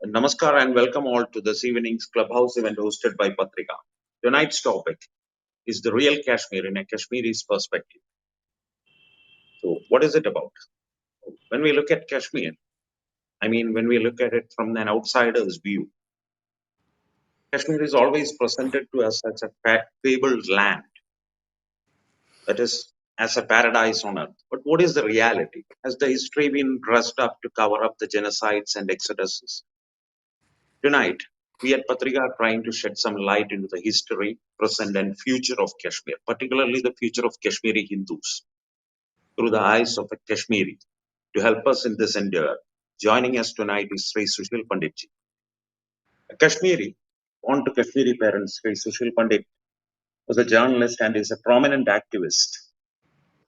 Namaskar and welcome all to this evening's clubhouse event hosted by Pathrika. Tonight's topic is the real Kashmir in a Kashmiri's perspective. So, what is it about? When we look at Kashmir, when we look at it from an outsider's view, Kashmir is always presented to us as a fabled land, that is, as a paradise on earth. But what is the reality? Has the history been dressed up to cover up the genocides and exoduses? Tonight, we at Patrika are trying to shed some light into the history, present, and future of Kashmir, particularly the future of Kashmiri Hindus, through the eyes of a Kashmiri. To help us in this endeavor, joining us tonight is Shri Sushil Pandit. A Kashmiri, born to Kashmiri parents, Shri Sushil Pandit was a journalist and is a prominent activist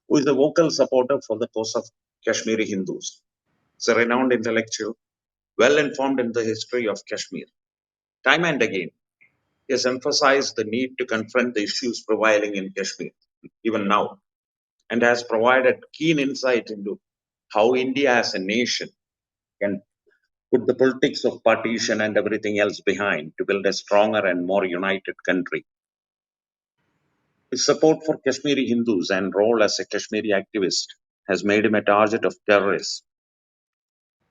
who is a vocal supporter for the cause of Kashmiri Hindus. He's a renowned intellectual, well informed in the history of Kashmir. Time and again, he has emphasized the need to confront the issues prevailing in Kashmir, even now, and has provided keen insight into how India as a nation can put the politics of partition and everything else behind to build a stronger and more united country. His support for Kashmiri Hindus and role as a Kashmiri activist has made him a target of terrorists.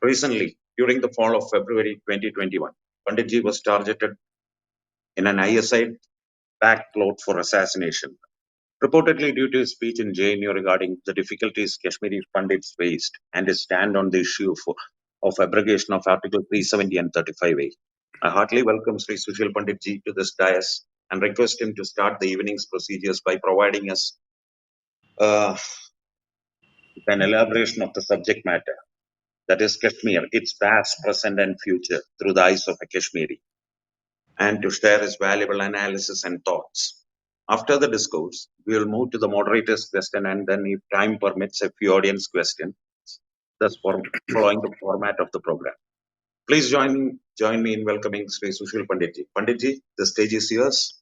Recently, during the fall of February 2021, Panditji was targeted in an ISI-backed plot for assassination, reportedly due to his speech in JNU regarding the difficulties Kashmiri Pandits faced and his stand on the issue of abrogation of Article 370 and 35A. I heartily welcome Shri Sushil Pandit ji to this dais and request him to start the evening's procedures by providing us uh, an elaboration of the subject matter, that is Kashmir, its past, present, and future through the eyes of a Kashmiri, and to share his valuable analysis and thoughts. After the discourse, we will move to the moderator's question and then, if time permits, a few audience questions, thus following the format of the program. Please join me in welcoming Sri Sushil Panditji. Panditji, the stage is yours.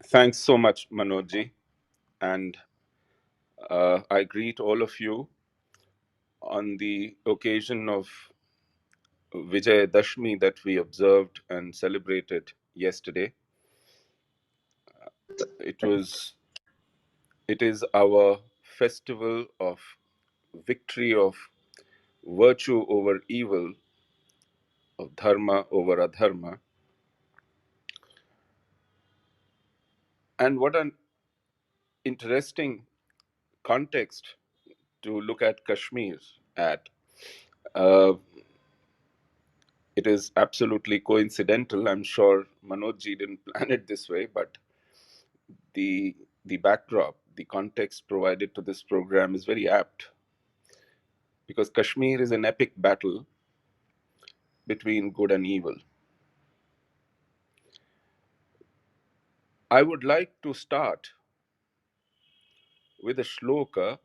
Thanks so much, Manojji. And I greet all of you on the occasion of Vijayadashmi that we observed and celebrated yesterday. It is our festival of victory of virtue over evil, of dharma over adharma. And what an interesting context to look at Kashmir at. Uh, It is absolutely coincidental. I'm sure Manojji didn't plan it this way, but the backdrop, the context provided to this program is very apt because Kashmir is an epic battle between good and evil. I would like to start with a shloka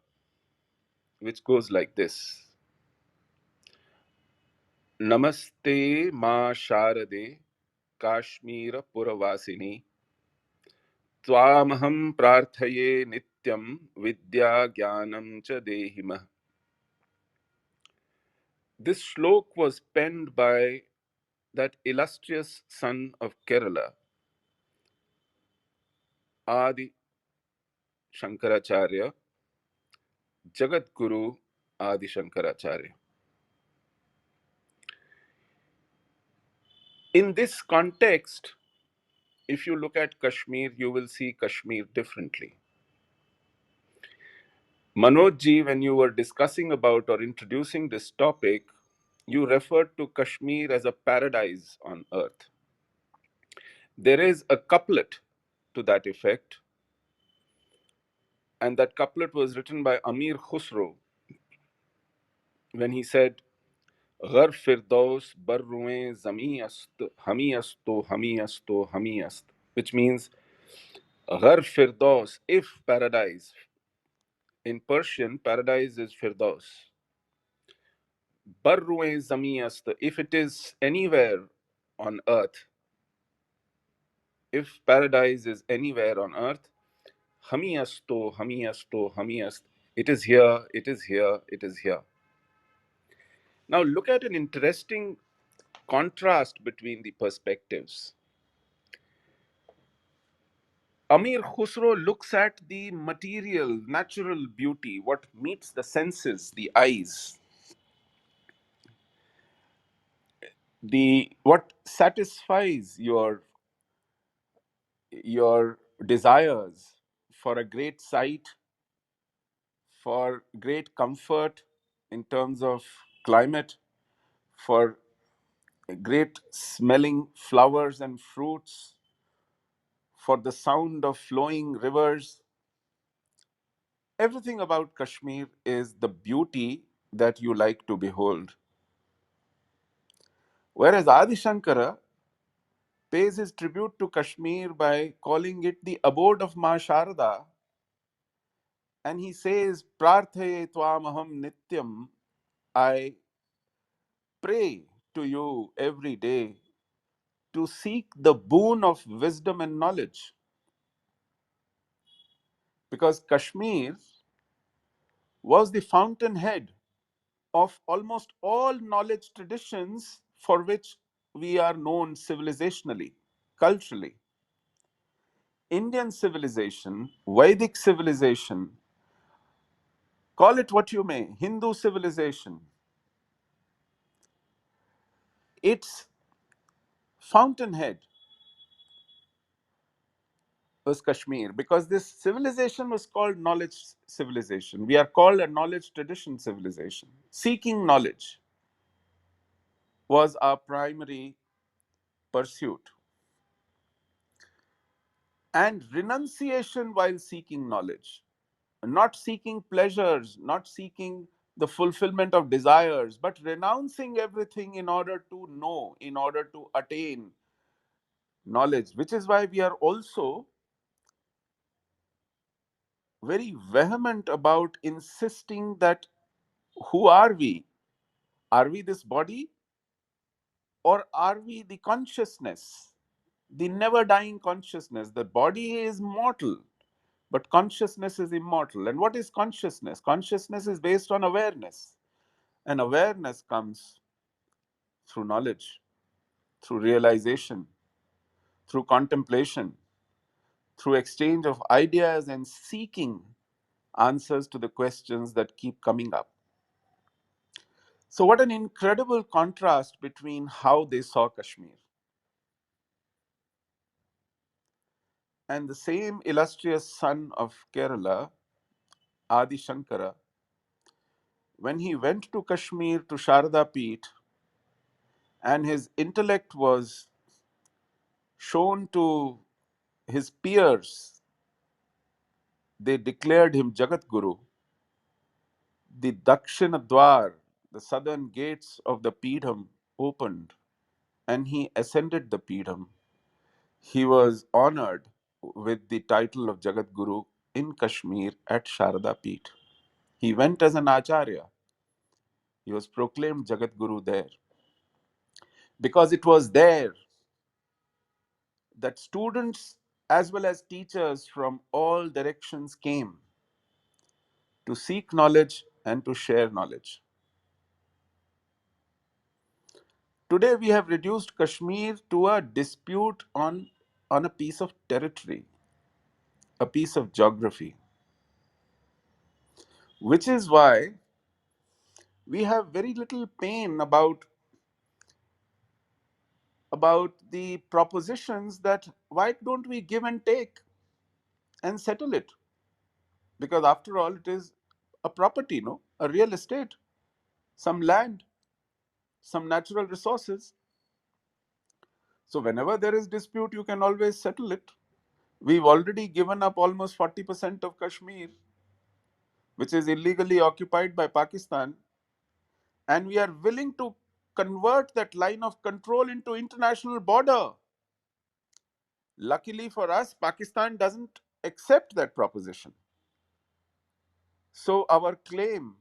which goes like this. Namaste Ma Sharade Kashmira Puravasini Twamaham Prarthaye Nityam Vidya Jnanam Cha Dehima. This shlok was penned by that illustrious son of Kerala, Adi Shankaracharya, Jagat Guru Adi Shankaracharya. In this context, if you look at Kashmir, you will see Kashmir differently. Manojji, when you were discussing about or introducing this topic, you referred to Kashmir as a paradise on earth. There is a couplet to that effect, and that couplet was written by Amir Khusro when he said, Ghar firdaus barruin zami ast, hami asto, hami asto, hami ast, which means Ghar firdaus, if paradise. In Persian, paradise is firdaus. Barruin zami ast, if it is anywhere on earth, if paradise is anywhere on earth, hami asto, hami asto, hami ast, it is here, it is here, it is here. Now, look at an interesting contrast between the perspectives. Amir Khusro looks at the material, natural beauty, what meets the senses, the eyes, the what satisfies your desires for a great sight, for great comfort in terms of climate, for great smelling flowers and fruits, for the sound of flowing rivers. Everything about Kashmir is the beauty that you like to behold. Whereas Adi Shankara pays his tribute to Kashmir by calling it the abode of Ma Sharda, and he says, Prarthaye Twamaham Nityam, I pray to you every day to seek the boon of wisdom and knowledge. Because Kashmir was the fountainhead of almost all knowledge traditions for which we are known civilizationally, culturally. Indian civilization, Vedic civilization, call it what you may, Hindu civilization, its fountainhead was Kashmir because this civilization was called knowledge civilization. We are called a knowledge tradition civilization. Seeking knowledge was our primary pursuit. And renunciation while seeking knowledge, not seeking pleasures, not seeking the fulfillment of desires, but renouncing everything in order to know, in order to attain knowledge, which is why we are also very vehement about insisting that who are we? Are we this body or are we the consciousness, the never dying consciousness? The body is mortal, but consciousness is immortal. And what is consciousness? Consciousness is based on awareness, and awareness comes through knowledge, through realization, through contemplation, through exchange of ideas and seeking answers to the questions that keep coming up. So, what an incredible contrast between how they saw Kashmir. And the same illustrious son of Kerala, Adi Shankara, when he went to Kashmir to Sharda Peeth and his intellect was shown to his peers, they declared him Jagat Guru. The Dakshina Dwar, the southern gates of the Peetham, opened and he ascended the Peetham. He was honored with the title of Jagat Guru in Kashmir at Sharda Peeth. He went as an Acharya. He was proclaimed Jagat Guru there. Because it was there that students as well as teachers from all directions came to seek knowledge and to share knowledge. Today, we have reduced Kashmir to a dispute on a piece of territory, a piece of geography, which is why we have very little pain about the propositions that why don't we give and take and settle it? Because after all, it is a property, no? A real estate, some land, some natural resources. So whenever there is dispute, you can always settle it. We've already given up almost 40% of Kashmir, which is illegally occupied by Pakistan, and we are willing to convert that line of control into international border. Luckily for us, Pakistan doesn't accept that proposition. So our claim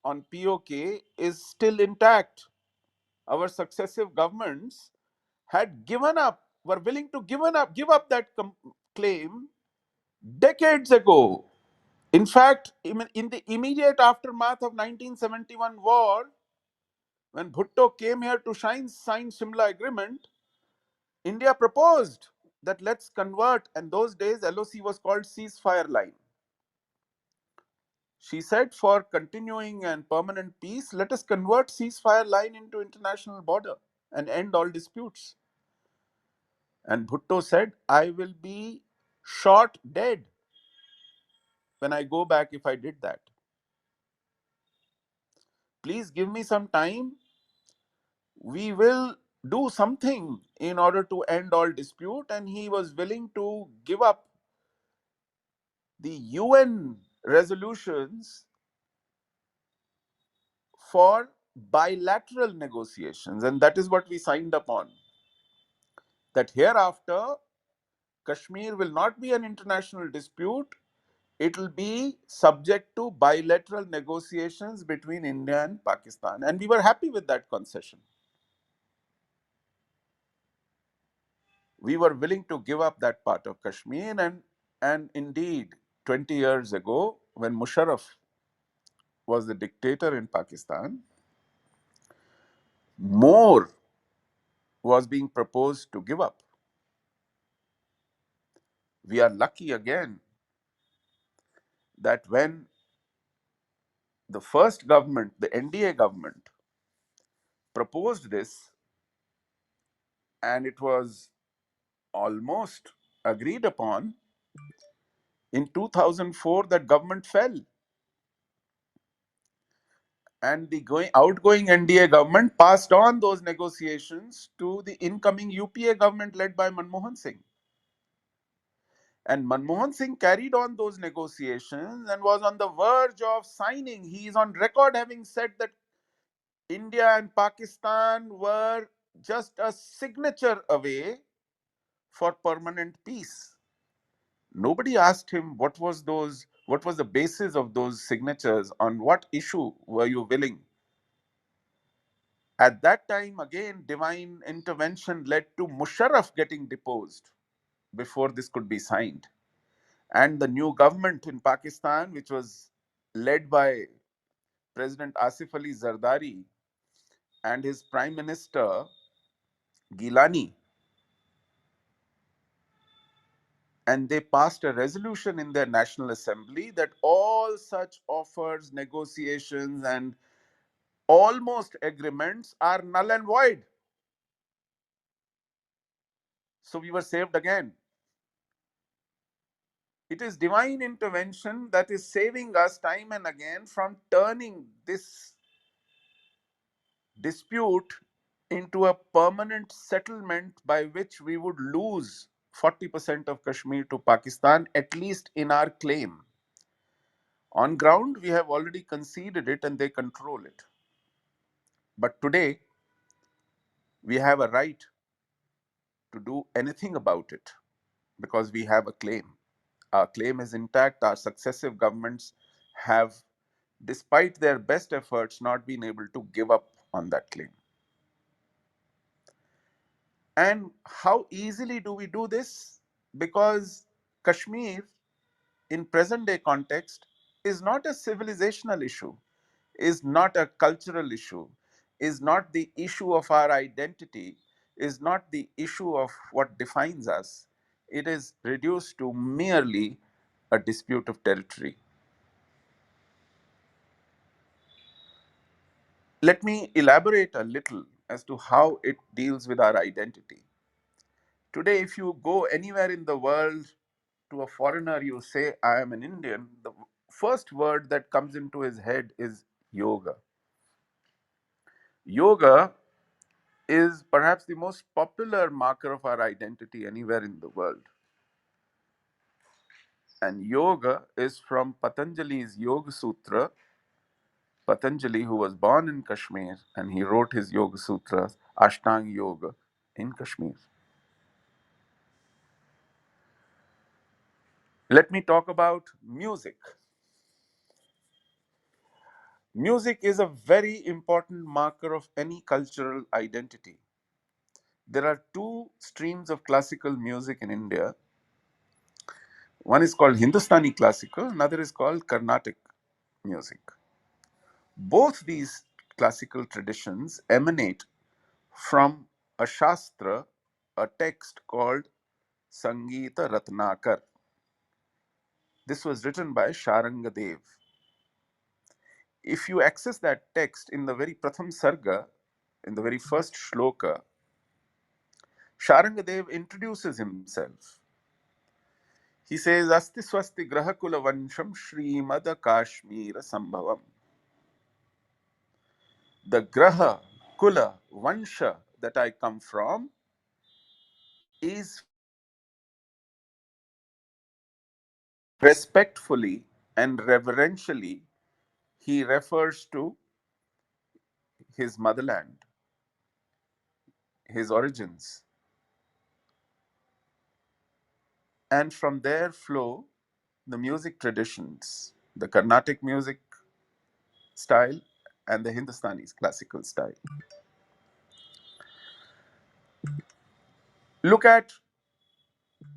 on POK is still intact. Our successive governments had given up, were willing to give up that claim decades ago. In fact, in the immediate aftermath of 1971 war, When Bhutto came here to sign Shimla Agreement, India proposed that let's convert, and those days LOC was called ceasefire line. She said, for continuing and permanent peace, let us convert ceasefire line into international border and end all disputes. And Bhutto said, I will be shot dead when I go back if I did that. Please give me some time. We will do something in order to end all dispute. And he was willing to give up the UN resolutions for bilateral negotiations. And that is what we signed up on. That hereafter, Kashmir will not be an international dispute. It will be subject to bilateral negotiations between India and Pakistan. And we were happy with that concession. We were willing to give up that part of Kashmir. And indeed, 20 years ago, when Musharraf was the dictator in Pakistan, more was being proposed to give up. We are lucky again that when the first government, the NDA government, proposed this, and it was almost agreed upon, in 2004 that government fell, and the outgoing NDA government passed on those negotiations to the incoming UPA government led by Manmohan Singh. And Manmohan Singh carried on those negotiations and was on the verge of signing. He is on record having said that India and Pakistan were just a signature away for permanent peace. Nobody asked him what was the basis of those signatures, on what issue were you willing. At that time, again, divine intervention led to Musharraf getting deposed before this could be signed. And the new government in Pakistan, which was led by President Asif Ali Zardari and his Prime Minister Gilani, and they passed a resolution in their National Assembly that all such offers, negotiations, and almost agreements are null and void. So we were saved again. It is divine intervention that is saving us time and again from turning this dispute into a permanent settlement by which we would lose 40% of Kashmir to Pakistan, at least in our claim. On ground, we have already conceded it and they control it. But today, we have a right to do anything about it because we have a claim. Our claim is intact. Our successive governments have, despite their best efforts, not been able to give up on that claim. And how easily do we do this? Because Kashmir, in present day context, is not a civilizational issue, is not a cultural issue, is not the issue of our identity, is not the issue of what defines us. It is reduced to merely a dispute of territory. Let me elaborate a little as to how it deals with our identity. Today, if you go anywhere in the world, to a foreigner, you say, I am an Indian, the first word that comes into his head is yoga. Yoga is perhaps the most popular marker of our identity anywhere in the world. And yoga is from Patanjali's Yoga Sutra. Patanjali, who was born in Kashmir, and he wrote his Yoga Sutras, Ashtanga Yoga, in Kashmir. Let me talk about music. Music is a very important marker of any cultural identity. There are two streams of classical music in India. One is called Hindustani classical, another is called Carnatic music. Both these classical traditions emanate from a shastra, a text called Sangeeta Ratnakar. This was written by Sharangadev. If you access that text in the very Pratham Sarga, in the very first shloka, Sharangadev introduces himself. He says, Asti swasti grahakula vansham Srimad Kashmir Sambhavam. The graha, kula, vansha that I come from is respectfully and reverentially he refers to his motherland, his origins. And from there flow the music traditions, the Carnatic music style and the Hindustani classical style. Look at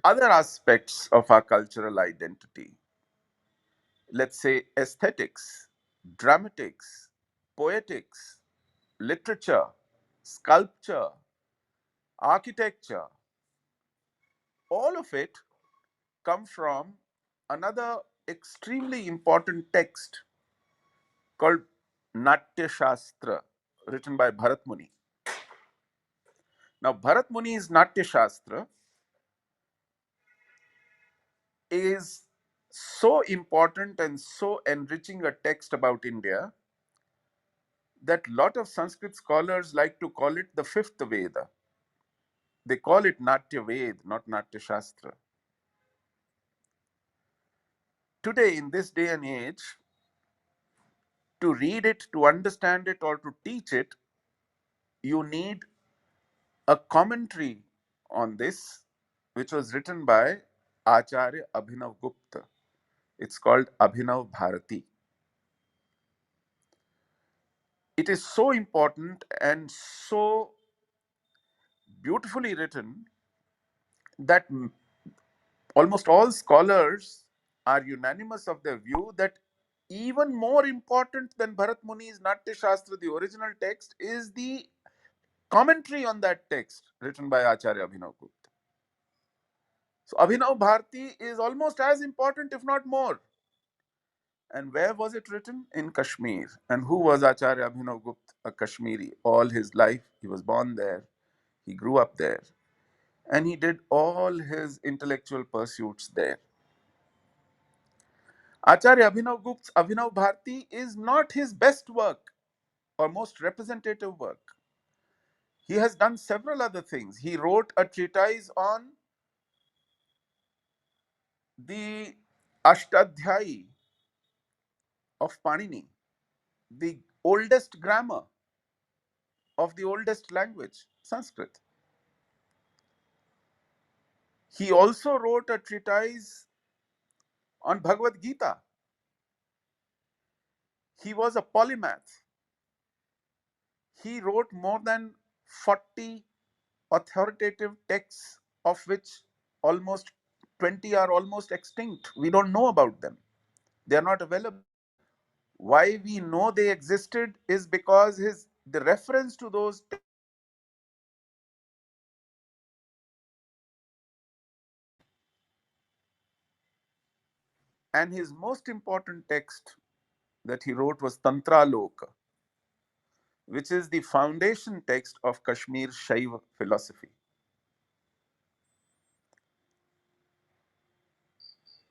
other aspects of our cultural identity. Let's say aesthetics, dramatics, poetics, literature, sculpture, architecture, all of it come from another extremely important text called Natya Shastra, written by Bharat Muni. Now, Bharat Muni's Natya Shastra is so important and so enriching a text about India that a lot of Sanskrit scholars like to call it the fifth Veda. They call it Natya Ved, not Natya Shastra. Today, in this day and age, to read it, to understand it, or to teach it, you need a commentary on this, which was written by Acharya Abhinav Gupta. It's called Abhinav Bharati. It is so important and so beautifully written that almost all scholars are unanimous of their view that even more important than Bharat Muni's Natya Shastra, the original text, is the commentary on that text written by Acharya Abhinav Gupta. So Abhinav Bharati is almost as important, if not more. And where was it written? In Kashmir. And who was Acharya Abhinav Gupta? A Kashmiri. All his life, he was born there, he grew up there, and he did all his intellectual pursuits there. Acharya Abhinav Gupta's Abhinav Bharati is not his best work or most representative work. He has done several other things. He wrote a treatise on the Ashtadhyayi of Panini, the oldest grammar of the oldest language, Sanskrit. He also wrote a treatise on Bhagavad Gita. He was a polymath. He wrote more than 40 authoritative texts, of which almost 20 are almost extinct. We don't know about them. They are not available. Why we know they existed is because the reference to those and his most important text that he wrote was Tantra Loka, which is the foundation text of Kashmir Shaiva philosophy.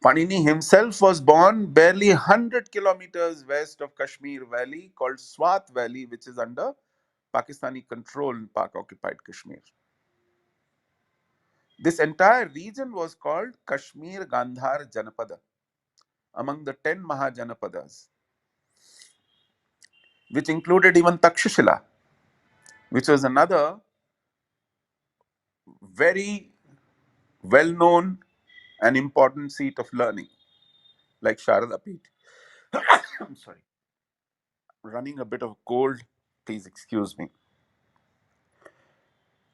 Panini himself was born barely 100 kilometers west of Kashmir Valley, called Swat Valley, which is under Pakistani control in Pak occupied Kashmir. This entire region was called Kashmir Gandhar Janapada, among the 10 Mahajanapadas, which included even Takshashila, which was another very well known and important seat of learning, like Sharada Peeth. I'm sorry, running a bit of cold, please excuse me.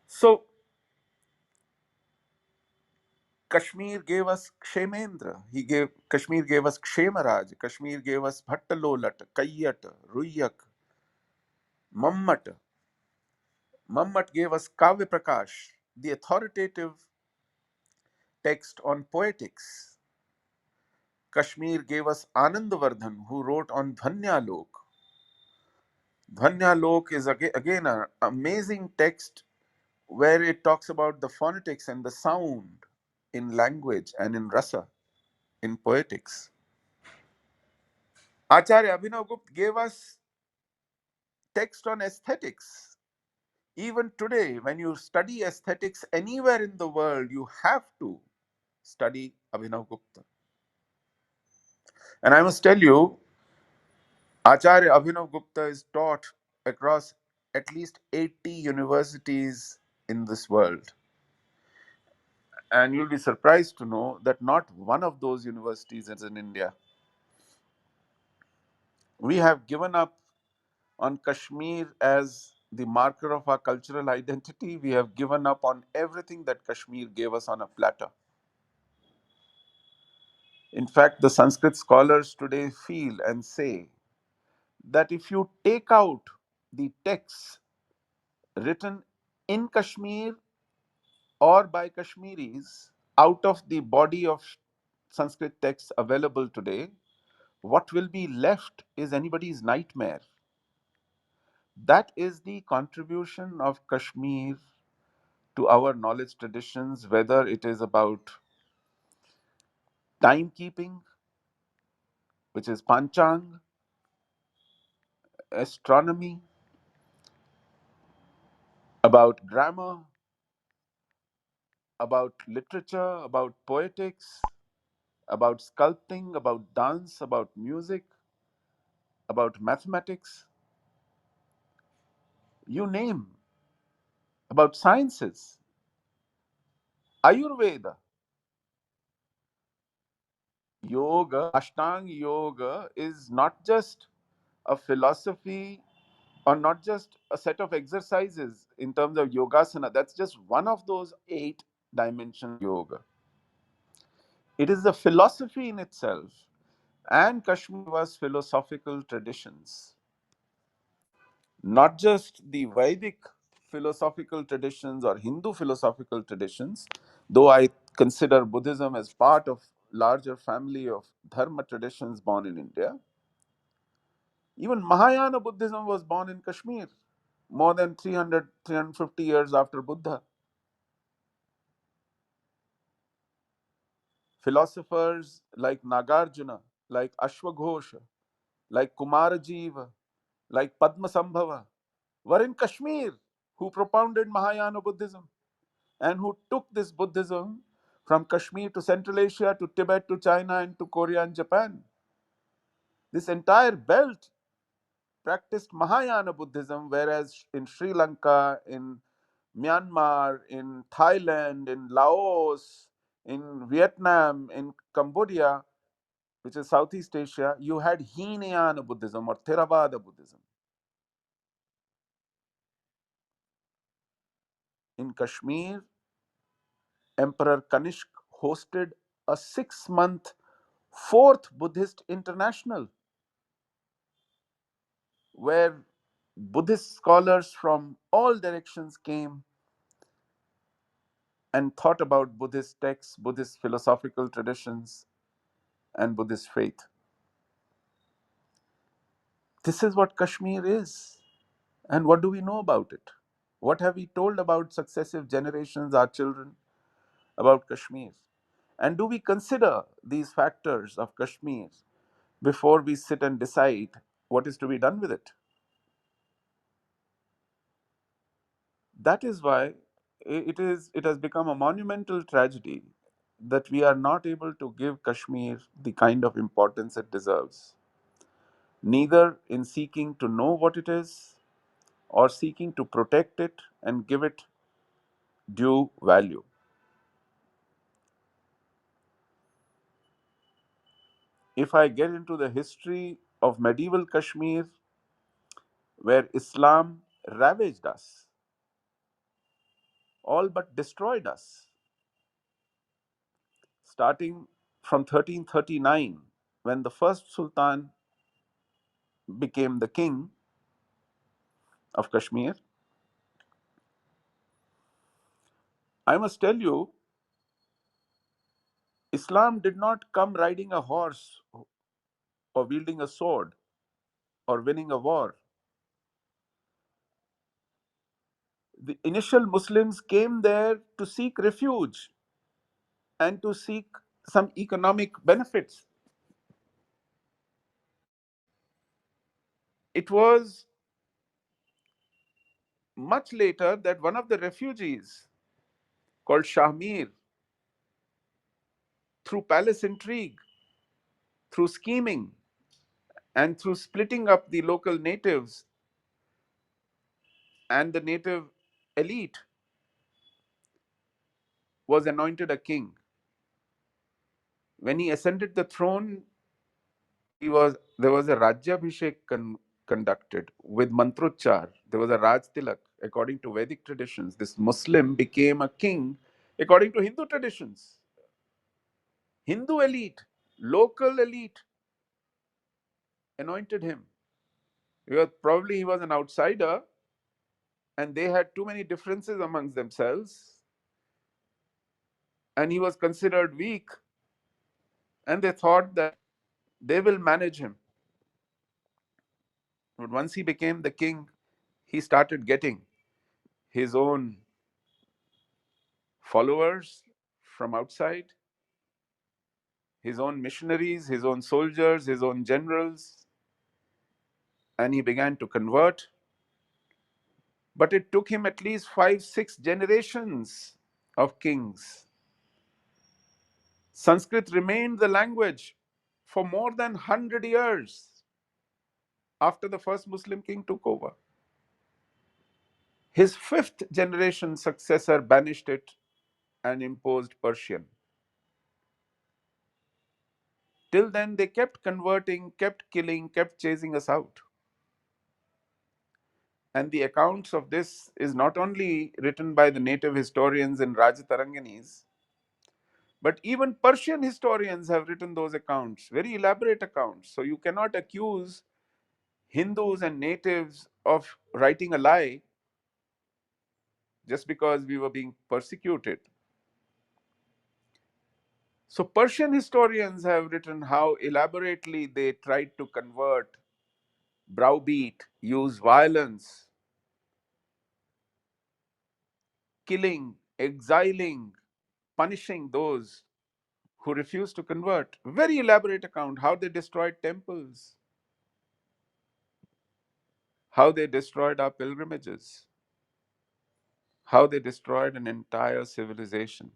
So, Kashmir gave us Kshemendra. Kashmir gave us Kshemaraj. Kashmir gave us Bhattalolat, Kayyat, Ruyak. Mammat. Mammat gave us Kavya Prakash, the authoritative text on poetics. Kashmir gave us Anandavardhan, who wrote on Dhanyalok. Dhanyalok is again an amazing text where it talks about the phonetics and the sound in language and in rasa, in poetics. Acharya Abhinav Gupta gave us text on aesthetics. Even today, when you study aesthetics anywhere in the world, you have to study Abhinav Gupta. And I must tell you, Acharya Abhinav Gupta is taught across at least 80 universities in this world. And you'll be surprised to know that not one of those universities is in India. We have given up on Kashmir as the marker of our cultural identity. We have given up on everything that Kashmir gave us on a platter. In fact, the Sanskrit scholars today feel and say that if you take out the texts written in Kashmir or by Kashmiris out of the body of Sanskrit texts available today, what will be left is anybody's nightmare. That is the contribution of Kashmir to our knowledge traditions, whether it is about timekeeping, which is Panchang, astronomy, about grammar, about literature, about poetics, about sculpting, about dance, about music, about mathematics, you name, about sciences, Ayurveda, yoga, Ashtang yoga is not just a philosophy or not just a set of exercises in terms of yogasana. That's just one of those 8 dimension yoga. It is a philosophy in itself. And Kashmir was philosophical traditions, not just the Vedic philosophical traditions or Hindu philosophical traditions, though I consider Buddhism as part of larger family of dharma traditions born in India. Even Mahayana Buddhism was born in Kashmir more than 350 years after Buddha. Philosophers like Nagarjuna, like Ashwaghosha, like Kumarajiva, like Padmasambhava were in Kashmir, who propounded Mahayana Buddhism and who took this Buddhism from Kashmir to Central Asia, to Tibet, to China, and to Korea and Japan. This entire belt practiced Mahayana Buddhism, whereas in Sri Lanka, in Myanmar, in Thailand, in Laos, in Vietnam, in Cambodia, which is Southeast Asia, you had Hinayana Buddhism or Theravada Buddhism. In Kashmir, Emperor Kanishk hosted a 6-month fourth Buddhist international where Buddhist scholars from all directions came and thought about Buddhist texts, Buddhist philosophical traditions, and Buddhist faith. This is what Kashmir is. And what do we know about it? What have we told about successive generations, our children, about Kashmir? And do we consider these factors of Kashmir before we sit and decide what is to be done with it? That is why it has become a monumental tragedy that we are not able to give Kashmir the kind of importance it deserves, neither in seeking to know what it is or seeking to protect it and give it due value. If I get into the history of medieval Kashmir, where Islam ravaged us, all but destroyed us, starting from 1339, when the first Sultan became the king, of Kashmir, I must tell you, Islam did not come riding a horse or wielding a sword or winning a war. The initial Muslims came there to seek refuge and to seek some economic benefits. It was much later that one of the refugees, called Shahmir, through palace intrigue, through scheming, and through splitting up the local natives and the native elite, was anointed a king. When he ascended the throne, there was a Rajyabhishek conducted with Mantrochar. There was a Raj Tilak. According to Vedic traditions, this Muslim became a king according to Hindu traditions. Hindu elite, local elite anointed him. Probably he was an outsider and they had too many differences amongst themselves, and he was considered weak, and they thought that they will manage him. But once he became the king, he started getting his own followers from outside, his own missionaries, his own soldiers, his own generals, and he began to convert. But it took him at least 5, 6 generations of kings. Sanskrit remained the language for more than 100 years after the first Muslim king took over. His fifth generation successor banished it and imposed Persian. Till then, they kept converting, kept killing, kept chasing us out. And the accounts of this is not only written by the native historians and Rajataranginis, but even Persian historians have written those accounts, very elaborate accounts. So you cannot accuse Hindus and natives of writing a lie just because we were being persecuted. So Persian historians have written how elaborately they tried to convert, browbeat, use violence, killing, exiling, punishing those who refused to convert. Very elaborate account how they destroyed temples, how they destroyed our pilgrimages, how they destroyed an entire civilization.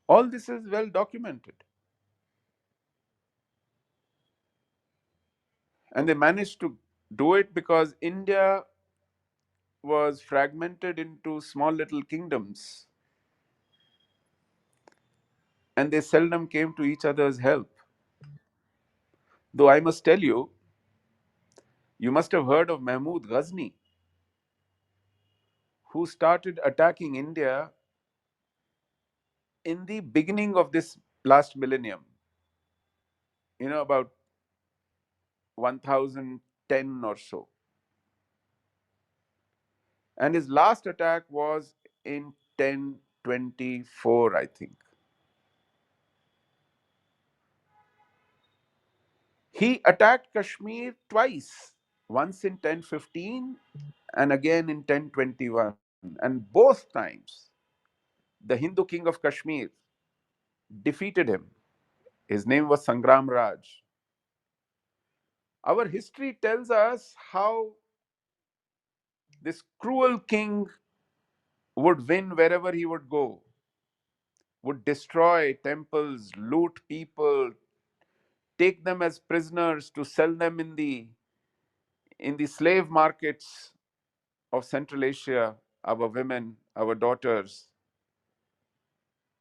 All this is well documented. And they managed to do it because India was fragmented into small little kingdoms, and they seldom came to each other's help. Though I must tell you, you must have heard of Mahmud Ghazni, who started attacking India in the beginning of this last millennium, about 1010 or so. And his last attack was in 1024, I think. He attacked Kashmir twice, once in 1015 and again in 1021. And both times, the Hindu king of Kashmir defeated him. His name was Sangram Raj. Our history tells us how this cruel king would win wherever he would go, would destroy temples, loot people, take them as prisoners to sell them in the slave markets of Central Asia, our women, our daughters,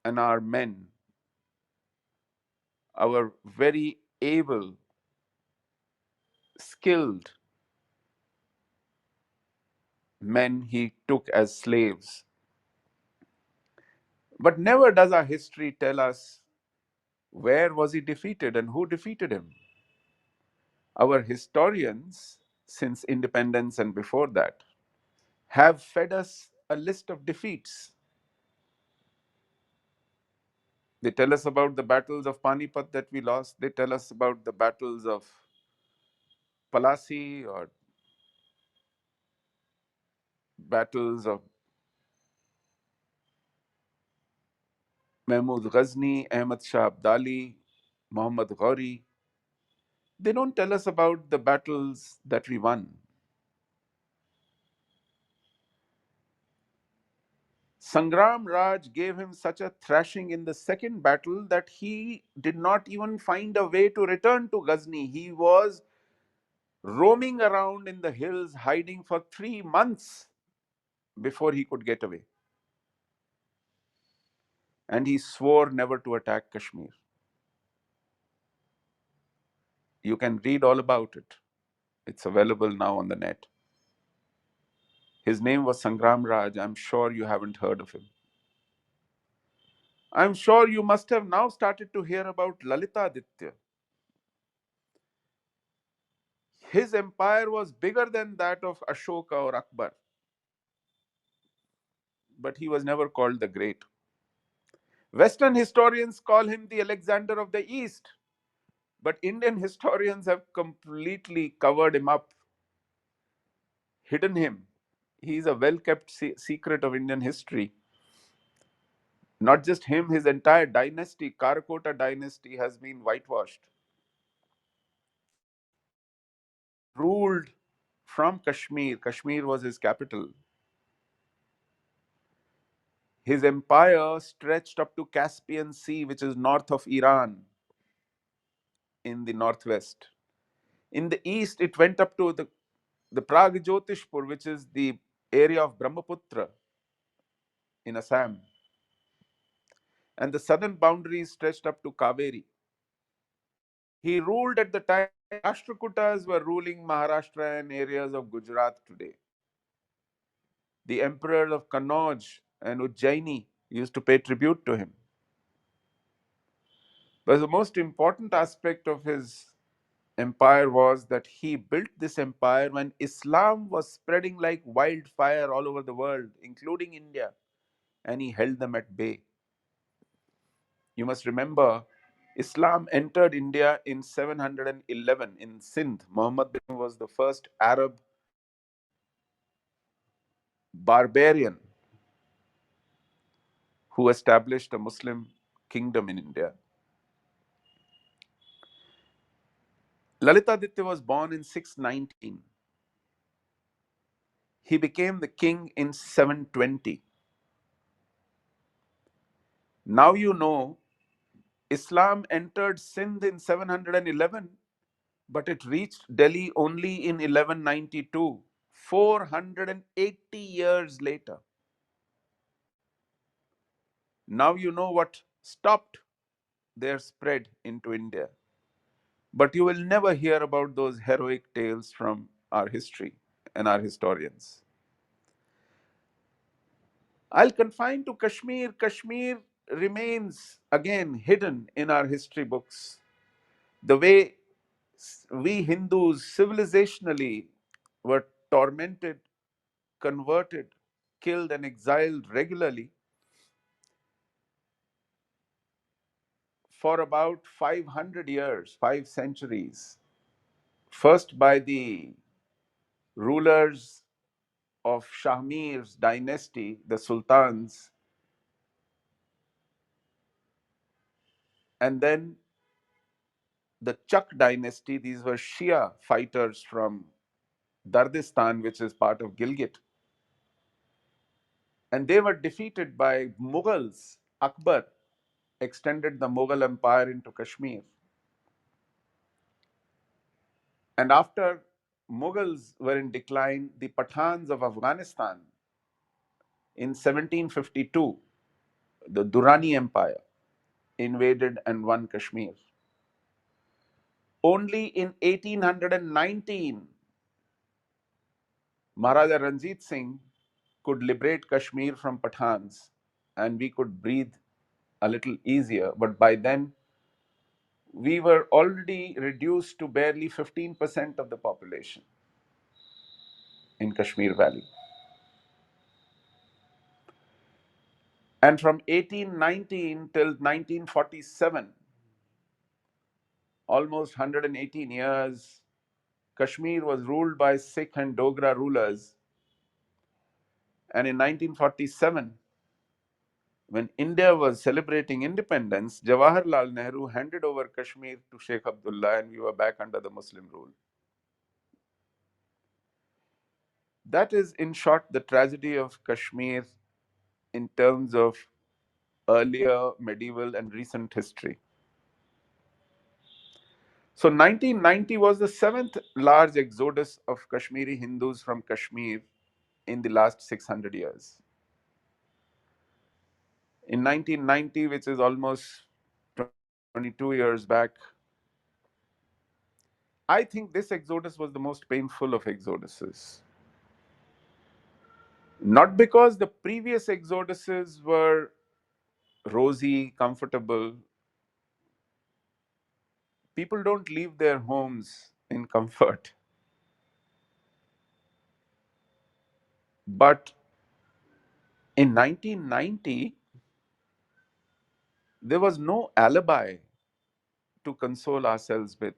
and our men, our very able, skilled men he took as slaves. But never does our history tell us where was he defeated and who defeated him. Our historians, since independence and before that, have fed us a list of defeats. They tell us about the battles of Panipat that we lost. They tell us about the battles of Palasi or battles of Mahmud Ghazni, Ahmad Shah Abdali, Muhammad Ghori. They don't tell us about the battles that we won. Sangram Raj gave him such a thrashing in the second battle that he did not even find a way to return to Ghazni. He was roaming around in the hills, hiding for 3 months before he could get away. And he swore never to attack Kashmir. You can read all about it. It's available now on the net. His name was Sangram Raj. I'm sure you haven't heard of him. I'm sure you must have now started to hear about Lalitaditya. His empire was bigger than that of Ashoka or Akbar, but he was never called the Great. Western historians call him the Alexander of the East, but Indian historians have completely covered him up, hidden him. He is a well kept secret of Indian history. Not just him, his entire dynasty, Karakota dynasty, has been whitewashed. Ruled from Kashmir. Kashmir was his capital. His empire stretched up to Caspian Sea, which is north of Iran in the northwest. In the east, it went up to the Pragjotishpur, which is the area of Brahmaputra in Assam. And the southern boundaries stretched up to Kaveri. He ruled at the time Rashtrakutas were ruling Maharashtra and areas of Gujarat today. The emperors of Kannauj and Ujjaini used to pay tribute to him. But the most important aspect of his empire was that he built this empire when Islam was spreading like wildfire all over the world, including India, and he held them at bay. You must remember, Islam entered India in 711 in Sindh. Muhammad bin was the first Arab barbarian who established a Muslim kingdom in India. Lalitaditya was born in 619. He became the king in 720. Now you know Islam entered Sindh in 711, but it reached Delhi only in 1192, 480 years later. Now you know what stopped their spread into India. But you will never hear about those heroic tales from our history and our historians. I'll confine to Kashmir. Kashmir remains again hidden in our history books. The way we Hindus civilizationally were tormented, converted, killed, and exiled regularly for about 500 years, 5 centuries. First by the rulers of Shahmir's dynasty, the sultans, and then the Chak dynasty. These were Shia fighters from Dardistan, which is part of Gilgit. And they were defeated by Mughals. Akbar extended the Mughal Empire into Kashmir. And after Mughals were in decline, the Pathans of Afghanistan in 1752, the Durrani Empire, invaded and won Kashmir. Only in 1819, Maharaja Ranjit Singh could liberate Kashmir from Pathans and we could breathe a little easier. But by then, we were already reduced to barely 15% of the population in Kashmir Valley. And from 1819 till 1947, almost 118 years, Kashmir was ruled by Sikh and Dogra rulers. And in 1947, when India was celebrating independence, Jawaharlal Nehru handed over Kashmir to Sheikh Abdullah, and we were back under the Muslim rule. That is, in short, the tragedy of Kashmir in terms of earlier, medieval, and recent history. So 1990 was the seventh large exodus of Kashmiri Hindus from Kashmir in the last 600 years. In 1990, which is almost 22 years back, I think this exodus was the most painful of exoduses. Not because the previous exoduses were rosy, comfortable. People don't leave their homes in comfort. But in 1990, there was no alibi to console ourselves with.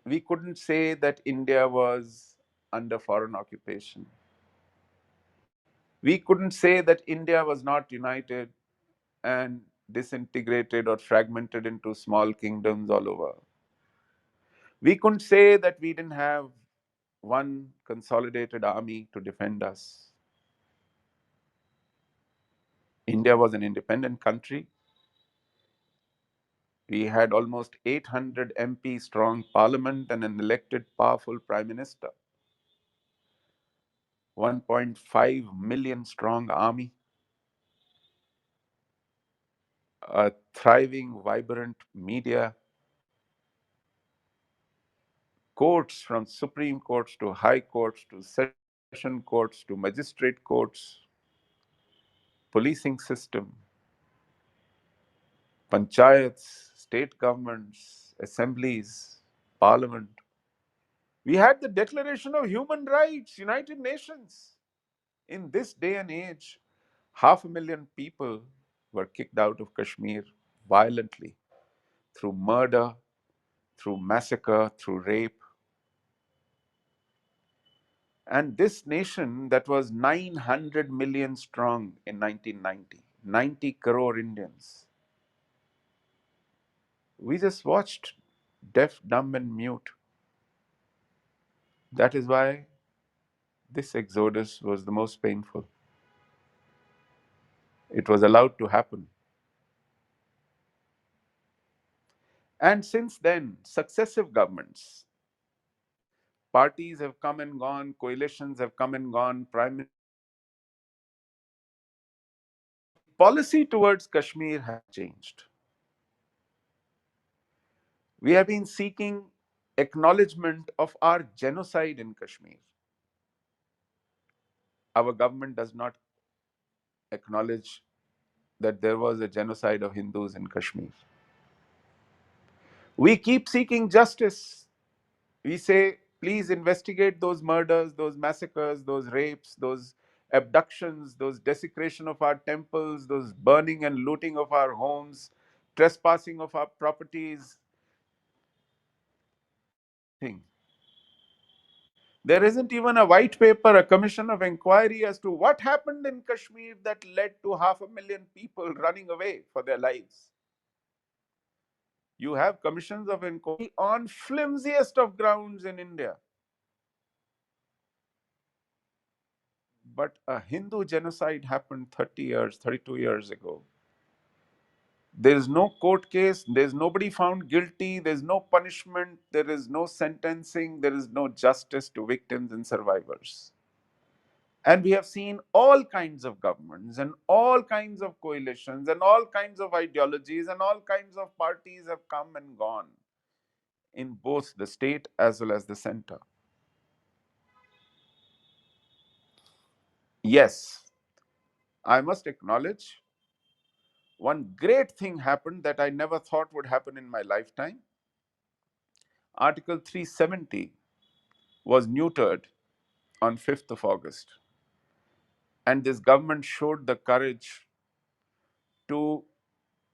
We couldn't say that India was under foreign occupation. We couldn't say that India was not united and disintegrated or fragmented into small kingdoms all over. We couldn't say that we didn't have one consolidated army to defend us. India was an independent country. We had almost 800 MP strong parliament and an elected powerful prime minister. 1.5 million strong army. A thriving, vibrant media. Courts, from Supreme Courts to High Courts to Session Courts to Magistrate Courts. Policing system. Panchayats, state governments, assemblies, parliament. We had the Declaration of Human Rights, United Nations. In this day and age, 500,000 people were kicked out of Kashmir violently through murder, through massacre, through rape. And this nation that was 900 million strong in 1990, 90 crore Indians, we just watched deaf, dumb, and mute. That is why this exodus was the most painful. It was allowed to happen. And since then, successive governments, parties have come and gone, coalitions have come and gone, prime policy towards Kashmir has changed. We have been seeking acknowledgement of our genocide in Kashmir. Our government does not acknowledge that there was a genocide of Hindus in Kashmir. We keep seeking justice. We say, please investigate those murders, those massacres, those rapes, those abductions, those desecration of our temples, those burning and looting of our homes, trespassing of our properties. There isn't even a white paper, a commission of inquiry as to what happened in Kashmir that led to 500,000 people running away for their lives. You have commissions of inquiry on flimsiest of grounds in India. But a Hindu genocide happened 30 years, 32 years ago. There is no court case, there's nobody found guilty, there's no punishment, there is no sentencing, there is no justice to victims and survivors. And we have seen all kinds of governments and all kinds of coalitions and all kinds of ideologies and all kinds of parties have come and gone in both the state as well as the center. Yes, I must acknowledge one great thing happened that I never thought would happen in my lifetime. Article 370 was neutered on 5th of August. And this government showed the courage to